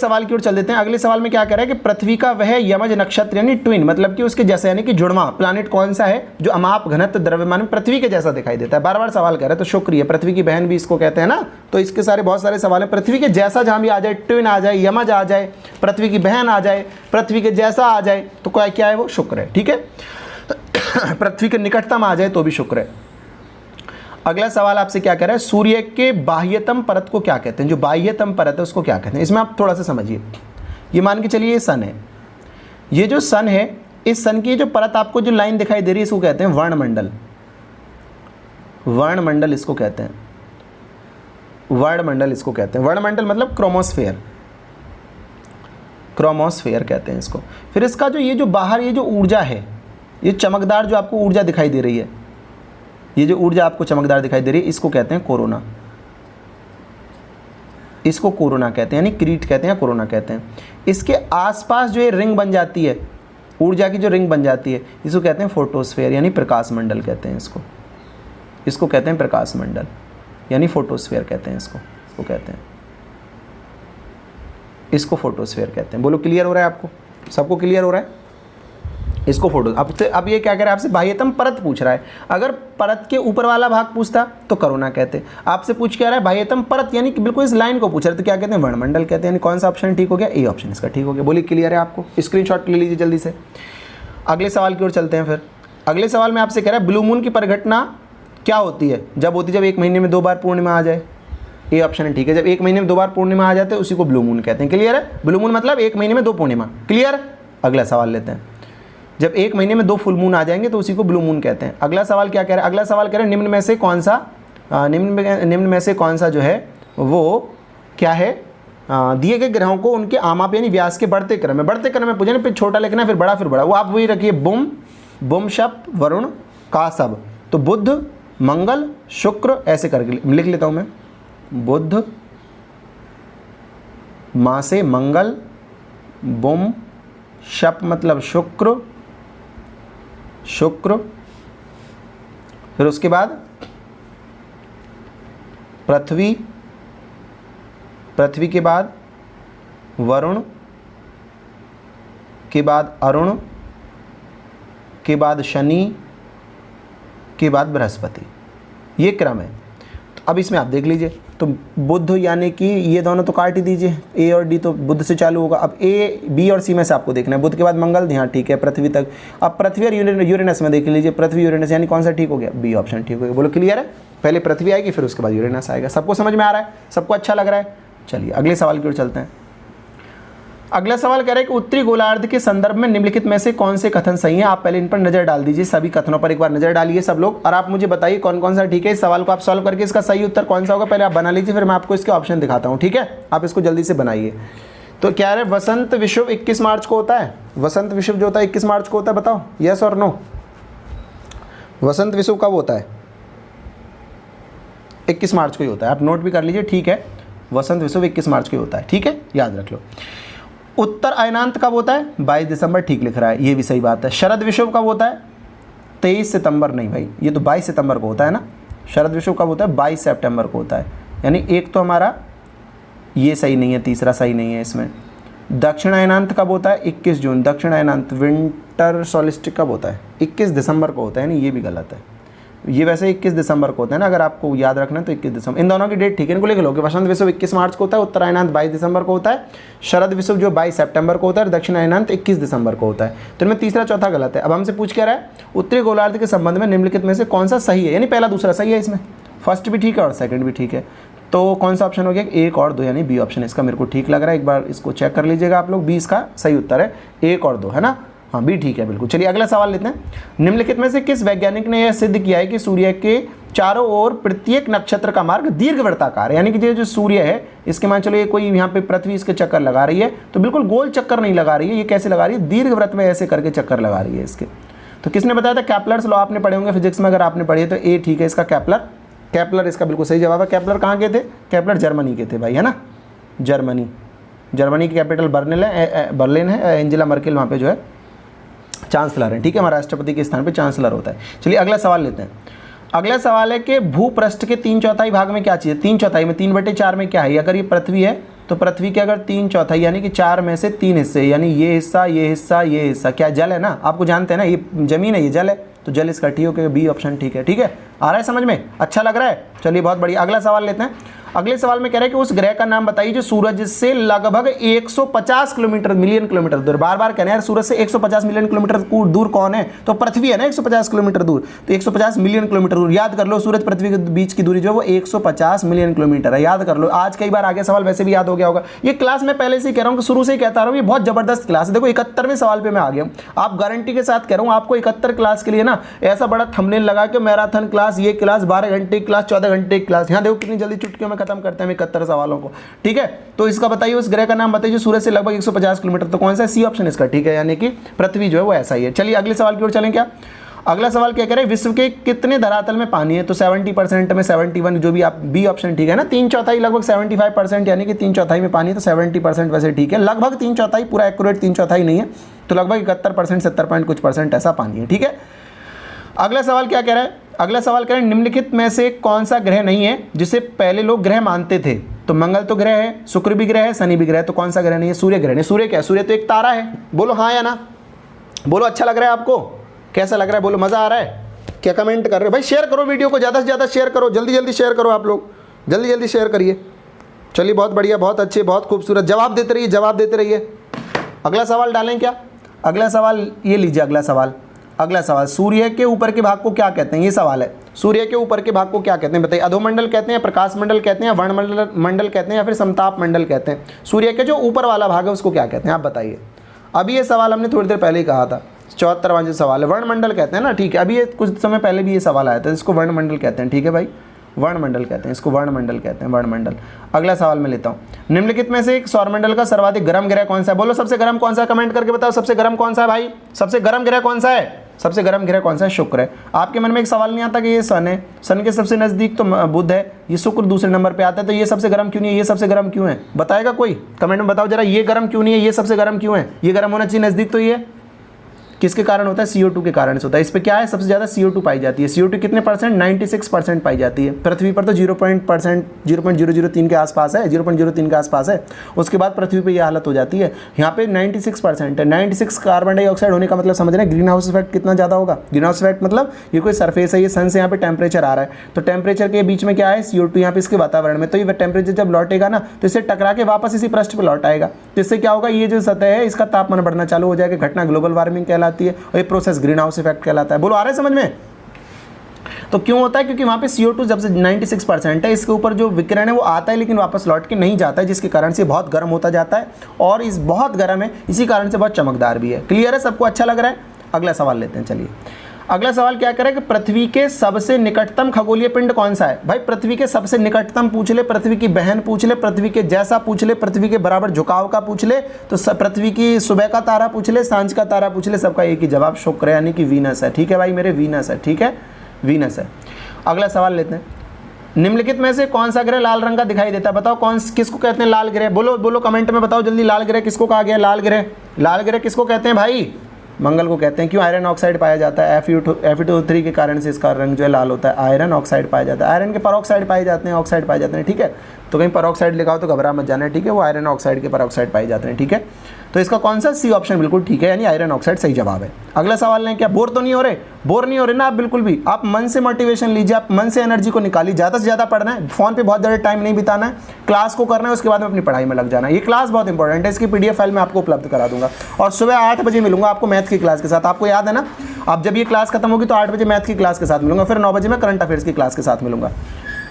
सवाल में क्या कह रहा है कि पृथ्वी का वह यमज नक्षत्र यानी ट्विन, मतलब कि उसके जैसा यानी कि जुड़वा प्लानेट कौन सा है जो अमाप घनत्व द्रव्यमान में पृथ्वी के जैसा दिखाई देता है? बार बार सवाल कह रहा है, तो शुक्र है, पृथ्वी की बहन भी इसको कहते हैं ना, तो इसके सारे बहुत सारे सवाल है। पृथ्वी के जैसा जहाँ भी आ जाए, ट्विन आ जाए, यमज आ जाए, पृथ्वी की बहन आ जाए, पृथ्वी के जैसा आ जाए, तो क्या है वो? शुक्र है। ठीक है, पृथ्वी के निकटतम आ जाए तो भी शुक्र है। अगला सवाल आपसे क्या कह रहा है? सूर्य के बाह्यतम परत को क्या कहते हैं? जो बाह्यतम परत है उसको क्या कहते हैं? इसमें आप थोड़ा सा समझिए। ये मान के चलिए ये सन है, ये जो सन है, इस सन की जो परत आपको जो लाइन दिखाई दे रही है इसको कहते हैं वर्णमंडल। वर्णमंडल इसको कहते हैं, वर्णमंडल इसको कहते हैं। वर्णमंडल मतलब क्रोमोस्फेयर, क्रोमोस्फेयर कहते हैं इसको। फिर इसका जो ये जो बाहर ये जो ऊर्जा है, ये चमकदार जो आपको ऊर्जा दिखाई दे रही है, ये जो ऊर्जा आपको चमकदार दिखाई दे रही है, इसको कहते हैं कोरोना। इसको कोरोना कहते हैं, यानी क्रीट कहते हैं, कोरोना कहते हैं। इसके आसपास जो ये रिंग बन जाती है ऊर्जा की जो रिंग बन जाती है, इसको कहते हैं फोटोस्फेयर यानी प्रकाश मंडल कहते हैं इसको कहते हैं प्रकाश मंडल यानी फोटोस्फेयर कहते हैं इसको कहते हैं, इसको फोटोस्फेयर कहते हैं। बोलो क्लियर हो रहा है आपको, सबको क्लियर हो रहा है? इसको फोटो अब ये क्या कह रहा है आपसे, बाह्यतम परत पूछ रहा है। अगर परत के ऊपर वाला भाग पूछता तो कोरोना कहते। आपसे पूछ क्या रहा है, बाह्यतम परत यानी कि बिल्कुल इस लाइन को पूछ रहा है, तो क्या कहते हैं, वर्णमंडल कहते हैं। यानी कौन सा ऑप्शन ठीक हो गया, ए ऑप्शन इसका ठीक हो गया। बोलिए क्लियर है आपको, स्क्रीनशॉट ले लीजिए जल्दी से। अगले सवाल की ओर चलते हैं। फिर अगले सवाल में आपसे कह रहा है ब्लू मून की परिघटना क्या होती है, जब होती है जब 1 महीने में 2 बार पूर्णिमा आ जाए। ये ऑप्शन है ठीक है, जब 1 महीने में 2 बार पूर्णिमा आ जाते हैं उसी को ब्लू मून कहते हैं। क्लियर है, ब्लू मून मतलब 1 महीने में 2 पूर्णिमा। क्लियर। अगला सवाल लेते हैं, जब 1 महीने में 2 फुल मून आ जाएंगे तो उसी को ब्लू मून कहते हैं। अगला सवाल क्या कह रहा है, अगला सवाल कह रहा है निम्न में से कौन सा जो है वो क्या है, दिए गए ग्रहों को उनके आमाप यानी व्यास के बढ़ते क्रम में पूछे ना, फिर छोटा लिखना फिर बड़ा, वो आप वही रखिए, बुम शप वरुण का सब। तो बुध मंगल शुक्र ऐसे करके लिख लेता हूँ मैं, बुध माँ से मंगल, बुम शप मतलब शुक्र, फिर उसके बाद पृथ्वी के बाद वरुण के बाद अरुण के बाद शनि के बाद बृहस्पति, ये क्रम है। तो अब इसमें आप देख लीजिए, तो बुध यानी कि ये दोनों तो काट ही दीजिए, ए और डी तो बुध से चालू होगा। अब ए बी और सी में से आपको देखना है, बुध के बाद मंगल, हाँ ठीक है, पृथ्वी तक। अब पृथ्वी और यूरेनस में देख लीजिए, पृथ्वी यूरेनस यानी कौन सा ठीक हो गया, बी ऑप्शन ठीक हो गया। बोलो क्लियर है, पहले पृथ्वी आएगी फिर उसके बाद यूरेनस आएगा। सबको समझ में आ रहा है, सबको अच्छा लग रहा है? चलिए अगले सवाल की ओर चलते हैं। अगला सवाल कह रहा है कि उत्तरी गोलार्ध के संदर्भ में निम्नलिखित में से कौन से कथन सही हैं। आप पहले इन पर नजर डाल दीजिए, सभी कथनों पर एक बार नजर डालिए सब लोग, और आप मुझे बताइए कौन कौन सा ठीक है। इस सवाल को आप सॉल्व करके इसका सही उत्तर कौन सा होगा पहले आप बना लीजिए, फिर मैं आपको इसके ऑप्शन दिखाता हूँ, ठीक है? आप इसको जल्दी से बनाइए। तो क्या है, वसंत विश्व 21 मार्च को होता है। वसंत विश्व जो होता है 21 मार्च को होता है, बताओ यस और नो। वसंत विश्व कब होता है? 21 मार्च को ही होता है, आप नोट भी कर लीजिए, ठीक है? वसंत विश्व 21 मार्च को ही होता है, ठीक है, याद रख लो। उत्तर अयनांत कब होता है? 22 दिसंबर, ठीक लिख रहा है, ये भी सही बात है। शरद विश्व कब होता है? 23 सितंबर, नहीं भाई ये तो 22 सितंबर को होता है ना। शरद विश्व कब होता है? 22 सितंबर को होता है, यानी एक तो हमारा ये सही नहीं है, तीसरा सही नहीं है इसमें। दक्षिण अयनांत कब होता है? 21 जून। दक्षिण अयनांत विंटर सॉलिस्टिक कब होता है? 21 दिसंबर को होता है, यानी ये भी गलत है। ये वैसे 21 दिसंबर को होता है ना, अगर आपको याद रखना है तो 21 दिसंबर, इन दोनों की डेट ठीक है, इनको लिख लो कि वसंत विश्व 21 मार्च को होता है, उत्तरायणांत 22 दिसंबर को होता है, शरद विश्व जो 22 सितंबर को होता है, और दक्षिणायनांत 21 दिसंबर को होता है। तो इनमें तीसरा चौथा गलत है। अब हमसे पूछ क्या रहा है, उत्तरी गोलार्ध के संबंध में निम्नलिखित में से कौन सा सही है, यानी पहला दूसरा सही है, इसमें फर्स्ट भी ठीक है और सेकंड भी ठीक है। तो कौन सा ऑप्शन हो गया, 1 और 2, यानी बी ऑप्शन इसका मेरे को ठीक लग रहा है। एक बार इसको चेक कर लीजिएगा आप लोग, 20 का सही उत्तर है, 1 और 2 है ना, हाँ बी ठीक है बिल्कुल। चलिए अगला सवाल लेते हैं। निम्नलिखित में से किस वैज्ञानिक ने यह सिद्ध किया है कि सूर्य के चारों ओर प्रत्येक नक्षत्र का मार्ग दीर्घवृत्ताकार है, यानी कि ये जो सूर्य है इसके मान चलो ये कोई यहाँ पे पृथ्वी इसके चक्कर लगा रही है, तो बिल्कुल गोल चक्कर नहीं लगा रही है, ये कैसे लगा रही है, दीर्घवृत्त में ऐसे करके चक्कर लगा रही है इसके। तो किसने बताया था, कैप्लर्स लॉ आपने पढ़े होंगे फिजिक्स में, अगर आपने पढ़े तो ए ठीक है इसका, कैप्लर इसका बिल्कुल सही जवाब है। कैप्लर कहाँ के थे? कैप्लर जर्मनी के थे भाई, है ना, जर्मनी की कैपिटल बर्लिन है, एंजेला मर्केल वहाँ पे जो है चांसलर है, ठीक है, हमारा राष्ट्रपति के स्थान पे चांसलर होता है। चलिए अगला सवाल लेते हैं। अगला सवाल है कि भूपृष्ठ के 3/4 भाग में क्या चीज़ है? 3/4 में 3/4 में क्या है? अगर ये पृथ्वी है तो पृथ्वी के अगर 3/4 यानी कि 4 में से 3 हिस्से, यानी ये हिस्सा क्या जल है ना, आपको जानते हैं ना, ये जमीन है, ये जल है, तो जल इसका ठीक हो, बी ऑप्शन ठीक है। ठीक है, आ रहा है समझ में, अच्छा लग रहा है? चलिए बहुत बढ़िया। अगला सवाल लेते हैं। अगले सवाल में कह रहे हैं कि उस ग्रह का नाम बताइए जो सूरज से लगभग 150 मिलियन किलोमीटर दूर। बार बार कहना है यार सूरज से 150 मिलियन किलोमीटर दूर कौन है? तो पृथ्वी है ना 150 किलोमीटर दूर, तो 150 मिलियन किलोमीटर दूर। याद कर लो, सूरज पृथ्वी के बीच की दूरी जो है वो 150 मिलियन किलोमीटर है, याद कर लो। आज कई बार आगे सवाल वैसे भी याद हो गया होगा। ये क्लास में पहले से ही कह रहा हूँ कि शुरू से ही कहता रहा हूँ, ये बहुत जबरदस्त क्लास है। देखो 71वें सवाल पे मैं आ गया हूँ, आप गारंटी के साथ कह रहा हूँ आपको 71 क्लास के लिए ना ऐसा बड़ा थंबनेल लगा के मैराथन क्लास, ये क्लास 12 घंटे क्लास, 14 घंटे क्लास। यहाँ देखो कितनी जल्दी चुटकियों में खत्म करते हैं 71 सवालों को। ठीक है, तो इसका बताइए उस ग्रह का नाम बताइए जो सूरज से लगभग 150 किलोमीटर, तो कौन सा? सी ऑप्शन इसका ठीक है, यानी कि पृथ्वी जो है वो ऐसा ही है। चलिए अगले सवाल की ओर चलें क्या? अगला सवाल क्या कह रहे हैं, विश्व के कितने धरातल में पानी है? तो 70% में 71, जो भी आप बी ऑप्शन ठीक है ना, 3/4 लगभग 75%, यानी कि 3/4 में पानी है, तो 70% वैसे ठीक है, लगभग 3/4, पूरा एक्यूरेट 3/4 नहीं है, तो लगभग 71%, 70 पॉइंट कुछ % ऐसा पानी है, ठीक है। अगला सवाल क्या कह रहा है, अगला सवाल कह रहे हैं निम्नलिखित में से कौन सा ग्रह नहीं है जिसे पहले लोग ग्रह मानते थे? तो मंगल तो ग्रह है, शुक्र भी ग्रह है, शनि भी ग्रह है, तो कौन सा ग्रह नहीं है? सूर्य ग्रह नहीं। सूर्य क्या है? सूर्य तो एक तारा है। बोलो हाँ या ना, बोलो अच्छा लग रहा है आपको, कैसा लग रहा है, बोलो मज़ा आ रहा है, क्या कमेंट कर रहे हो भाई? शेयर करो वीडियो को, ज़्यादा से ज़्यादा शेयर करो, जल्दी जल्दी शेयर करो, आप लोग जल्दी जल्दी शेयर करिए। चलिए बहुत बढ़िया, बहुत अच्छे, बहुत खूबसूरत, जवाब देते रहिए, जवाब देते रहिए। अगला सवाल डालें क्या? अगला सवाल ये लीजिए, अगला सवाल, अगला सवाल, सूर्य के ऊपर के भाग को क्या कहते हैं? ये सवाल है, सूर्य के ऊपर के भाग को क्या कहते हैं बताइए? अधोमंडल कहते हैं, प्रकाश मंडल कहते हैं, वर्णमंडल मंडल कहते हैं, या फिर समताप मंडल कहते हैं? सूर्य के जो ऊपर वाला भाग है उसको क्या कहते हैं, आप बताइए। अभी ये सवाल हमने थोड़ी देर पहले ही कहा था, 74वां जो सवाल है, वर्णमंडल कहते हैं ना, ठीक है। अभी ये कुछ समय पहले भी ये सवाल आया था, इसको वर्णमंडल कहते हैं, ठीक है भाई, वर्णमंडल कहते हैं इसको, वर्णमंडल कहते हैं, वर्णमंडल। अगला सवाल मैं लेता हूँ, निम्नलिखित में से एक सौरमंडल का सर्वाधिक गर्म ग्रह कौन सा है? बोलो सबसे गर्म कौन सा है, कमेंट करके बताओ, सबसे गर्म कौन सा है भाई? सबसे गर्म ग्रह कौन सा है? सबसे गर्म ग्रह कौन सा है? शुक्र है। आपके मन में एक सवाल नहीं आता कि ये सन है, सन के सबसे नज़दीक तो बुध है, ये शुक्र दूसरे नंबर पे आता है, तो ये सबसे गर्म क्यों नहीं है? ये सबसे गर्म क्यों है? बताएगा कोई? कमेंट में बताओ जरा, ये गर्म क्यों नहीं है, ये सबसे गर्म क्यों है? ये गर्म होना चाहिए नज़दीक, तो ये किसके कारण होता है? CO2 के कारण से होता है। इस पर क्या है, सबसे ज़्यादा CO2 पाई जाती है। CO2 कितने %? 96% पाई जाती है। पृथ्वी पर तो 0.003 के आसपास है, 0.03 के आसपास है। उसके बाद पृथ्वी पे यह हालत हो जाती है। यहाँ पे 96% है। 96 कार्बन डाइऑक्साइड होने का मतलब समझ रहे हैं, ग्रीन हाउस इफेक्ट कितना ज़्यादा होगा? ग्रीन हाउस इफेक्ट मतलब ये कोई सरफेस है, ये सन से यहाँ पे टेम्परेचर आ रहा है, तो टेम्परेचर के बीच में क्या है? CO2 यहाँ पे इसके वातावरण में, तो ये टेम्परेचर जब लौटेगा ना, तो इससे टकरा के वापस इसी पृष्ठ पर लौट आएगा। तो इससे क्या होगा, ये जो सतह है इसका तापमान बढ़ना चालू हो जाएगा। घटना ग्लोबल वार्मिंग कहलाती है, और ये प्रोसेस ग्रीन हाउस इफेक्ट कहलाता है। बोलो आ रहा है समझ में? तो क्यों होता है? क्योंकि वहां पे CO2 जब से 96% है, इसके ऊपर जो विकिरण है वो आता है लेकिन वापस लौट के नहीं जाता है, जिसके कारण से बहुत गर्म होता जाता है, और इस बहुत गर्म है, इसी कारण से बहुत चमकदार भी है। क्लियर है सबको? अच्छा लग रहा है? अगला सवाल लेते हैं, चलिए। अगला सवाल क्या करें कि पृथ्वी के सबसे निकटतम खगोलीय पिंड कौन सा है? भाई पृथ्वी के सबसे निकटतम पूछ ले, पृथ्वी की बहन पूछ ले, पृथ्वी के जैसा पूछ ले, पृथ्वी के बराबर झुकाव का पूछ ले, तो पृथ्वी की सुबह का तारा पूछ ले, सांझ का तारा पूछ ले, सबका एक ही जवाब शुक्र है, यानी कि वीनस है। ठीक है भाई मेरे, वीनस है, ठीक है, वीनस है। अगला सवाल लेते हैं, निम्नलिखित में से कौन सा ग्रह लाल रंग का दिखाई देता है? बताओ कौन, किसको कहते हैं लाल ग्रह? बोलो बोलो कमेंट में बताओ जल्दी, लाल ग्रह किसको कहा गया? लाल ग्रह, लाल ग्रह किसको कहते हैं भाई? मंगल को कहते हैं। क्यों? आयरन ऑक्साइड पाया जाता है, Fe2O3 के कारण से इसका रंग जो है लाल होता है। आयरन ऑक्साइड पाया जाता है, आयरन के परऑक्साइड पाए जाते हैं, ऑक्साइड पाए जाते हैं, ठीक है। तो कहीं परऑक्साइड लिखा हो तो घबरा मत जाना, ठीक है, वो आयरन ऑक्साइड के परऑक्साइड पाए जाते हैं, ठीक है। तो इसका कौन सा? सी ऑप्शन बिल्कुल ठीक है, यानी आयरन ऑक्साइड सही जवाब है। अगला सवाल लें, क्या बोर तो नहीं हो रहे? बोर नहीं हो रहे ना आप बिल्कुल भी? आप मन से मोटिवेशन लीजिए, आप मन से एनर्जी को निकालिए, ज़्यादा से ज़्यादा पढ़ना है, फोन पे बहुत ज़्यादा टाइम नहीं बिताना है, क्लास को करना है, उसके बाद में अपनी पढ़ाई में लग जाना है। ये क्लास बहुत इंपॉर्टेंट है, इसकी PDF फाइल मैं आपको उपलब्ध करा दूंगा, और सुबह 8 बजे मिलूंगा आपको मैथ की क्लास के साथ। आपको याद है ना, अब जब ये क्लास खत्म होगी तो 8 बजे मैथ की क्लास के साथ मिलूंगा, फिर 9 बजे मैं करंट अफेयर्स की क्लास के साथ मिलूंगा।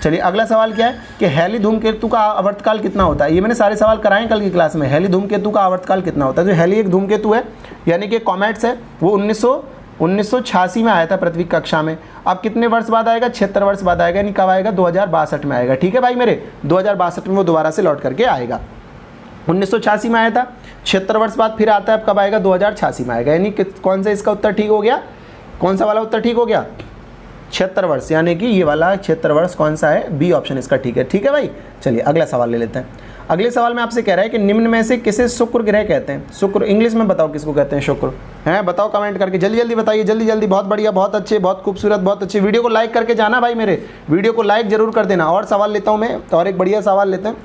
चलिए अगला सवाल क्या है कि हेली धूमकेतु का आवर्तकाल कितना होता है? ये मैंने सारे सवाल कराए कल की क्लास में। हेली धूमकेतु का आवर्तकाल कितना होता है? जो हेली एक धूमकेतु है, यानी कि कॉमेट्स है, वो 1986 में आया था पृथ्वी कक्षा में। अब कितने वर्ष बाद आएगा? 76 वर्ष बाद आएगा, यानी कब आएगा? 2062 में आएगा, ठीक है भाई मेरे, 2062 में वो दोबारा से लौट करके आएगा। 1986 में आया था, 76 वर्ष बाद फिर आता है, अब कब आएगा? 2086 में आएगा, यानी कौन सा इसका उत्तर ठीक हो गया? कौन सा वाला उत्तर ठीक हो गया? 76 वर्ष, यानी कि ये वाला 76 वर्ष कौन सा है? बी ऑप्शन इसका ठीक है, ठीक है भाई। चलिए अगला सवाल ले लेते हैं। अगले सवाल में आपसे कह रहा है कि निम्न में से किसे शुक्र ग्रह कहते हैं? शुक्र इंग्लिश में बताओ किसको कहते हैं शुक्र? हैं बताओ कमेंट करके, जल्दी जल्दी बताइए, जल्दी जल्दी। बहुत बढ़िया, बहुत अच्छे, बहुत खूबसूरत, बहुत अच्छे। वीडियो को लाइक करके जाना भाई मेरे, वीडियो को लाइक जरूर कर देना। और सवाल लेता हूँ मैं, और एक बढ़िया सवाल लेते हैं।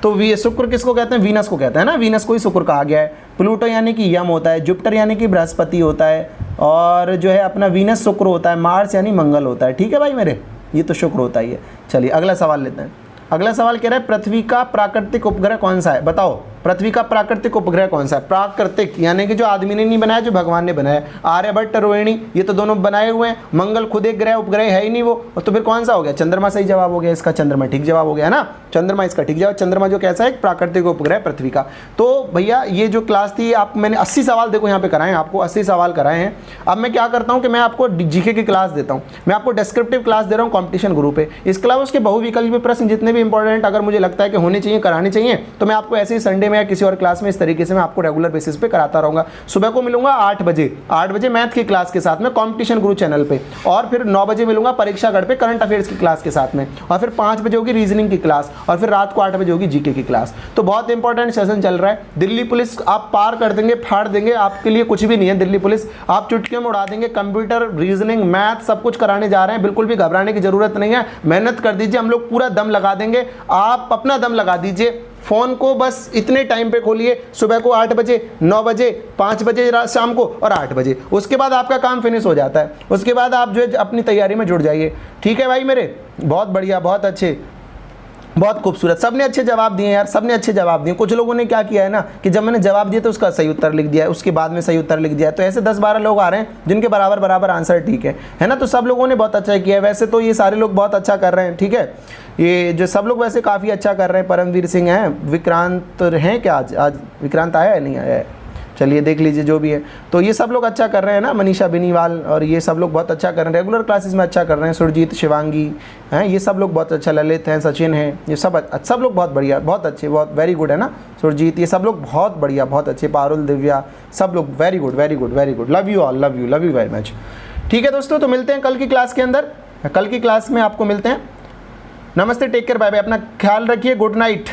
तो शुक्र किसको कहते हैं? वीनस को कहते हैं ना, वीनस को ही शुक्र कहा गया है। प्लूटो यानी कि यम होता है, जुपिटर यानी कि बृहस्पति होता है, और जो है अपना वीनस शुक्र होता है, मार्स यानी मंगल होता है, ठीक है भाई मेरे, ये तो शुक्र होता ही है। चलिए अगला सवाल लेते हैं। अगला सवाल कह रहा है पृथ्वी का प्राकृतिक उपग्रह कौन सा है? बताओ पृथ्वी का प्राकृतिक उपग्रह कौन सा है? प्राकृतिक यानी कि जो आदमी ने नहीं बनाया, जो भगवान ने बनाया। आर्यभट्ट, रोहिणी, ये तो दोनों बनाए हुए हैं। मंगल खुद एक ग्रह, उपग्रह है ही नहीं वो, तो फिर कौन सा हो गया? चंद्रमा सही जवाब हो गया इसका, चंद्रमा ठीक जवाब हो गया ना, चंद्रमा इसका ठीक जवाब। चंद्रमा जो कैसा है? प्राकृतिक उपग्रह पृथ्वी का। तो भैया ये जो क्लास थी, आप मैंने 80 सवाल देखो यहाँ पे कराए हैं, आपको 80 सवाल कराए हैं। अब मैं क्या करता हूँ कि मैं आपको जीके की क्लास देता हूँ, मैं आपको डिस्क्रिप्टिव क्लास दे रहा हूँ कॉम्पिटिशन ग्रुप पे। इसके अलावा उसके बहुविकल्पी प्रश्न जितने भी इंपॉर्टेंट अगर मुझे लगता है कि होने चाहिए, कराने चाहिए, तो मैं आपको ऐसे ही संडे में में या किसी और क्लास में इस तरीके से मैं आपको रेगुलर बेसिस पे कराता रहूँगा। सुबह को मिलूंगा 8 बजे मैथ की क्लास के साथ में कॉम्पिटिशन गुरु चैनल पे, और फिर 9 बजे मिलूंगा परीक्षागढ़ पे करंट अफेयर्स की क्लास के साथ में, और फिर 5 बजे होगी रीजनिंग की क्लास, और फिर रात को 8 बजे होगी जीके की क्लास। तो बहुत इंपॉर्टेंट सेशन चल रहा है। दिल्ली पुलिस आप पार कर देंगे, फाड़ देंगे, आपके लिए कुछ भी नहीं है दिल्ली पुलिस, आप चुटकियों में उड़ा देंगे। कंप्यूटर, रीजनिंग, मैथ सब कुछ कराने जा रहे हैं, बिल्कुल भी घबराने की जरूरत नहीं है। मेहनत कर दीजिए, हम लोग पूरा दम लगा देंगे, आप अपना दम लगा दीजिए। फ़ोन को बस इतने टाइम पे खोलिए, सुबह को 8 बजे, 9 बजे, 5 बजे शाम को और 8 बजे। उसके बाद आपका काम फिनिश हो जाता है, उसके बाद आप जो है अपनी तैयारी में जुड़ जाइए। ठीक है भाई मेरे, बहुत बढ़िया, बहुत अच्छे, बहुत खूबसूरत। सबने अच्छे जवाब दिए यार, सबने अच्छे जवाब दिए। कुछ लोगों ने क्या किया है ना कि जब मैंने जवाब दिया तो उसका सही उत्तर लिख दिया है, उसके बाद में सही उत्तर लिख दिया है। तो ऐसे 10-12 लोग आ रहे हैं जिनके बराबर बराबर आंसर ठीक है ना। तो सब लोगों ने बहुत अच्छा किया है। वैसे तो ये सारे लोग बहुत अच्छा कर रहे हैं, ठीक है। ये जो सब लोग वैसे काफ़ी अच्छा कर रहे हैं। परमवीर सिंह हैं, विक्रांत हैं क्या, आज विक्रांत आया है नहीं आया है, चलिए देख लीजिए जो भी है। तो ये सब लोग अच्छा कर रहे हैं ना, मनीषा बेनीवाल और ये सब लोग बहुत अच्छा कर रहे हैं, रेगुलर क्लासेस में अच्छा कर रहे हैं। सुरजीत, शिवांगी हैं, ये सब लोग बहुत अच्छा, ललित हैं, सचिन हैं, ये सब लोग बहुत बढ़िया, बहुत अच्छे, बहुत वेरी गुड है ना। सुरजीत, ये सब लोग बहुत बढ़िया, बहुत अच्छे। पारुल, दिव्या, सब लोग very good very good very good. Love you all, love you very much. ठीक है दोस्तों, तो मिलते हैं कल की क्लास के अंदर, कल की क्लास में आपको मिलते हैं। नमस्ते, टेक केयर, बाय बाय, अपना ख्याल रखिए, गुड नाइट।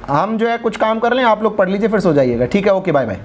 हम जो है कुछ काम कर लें, आप लोग पढ़ लीजिए, फिर सो जाइएगा। ठीक है, ओके, बाय बाय।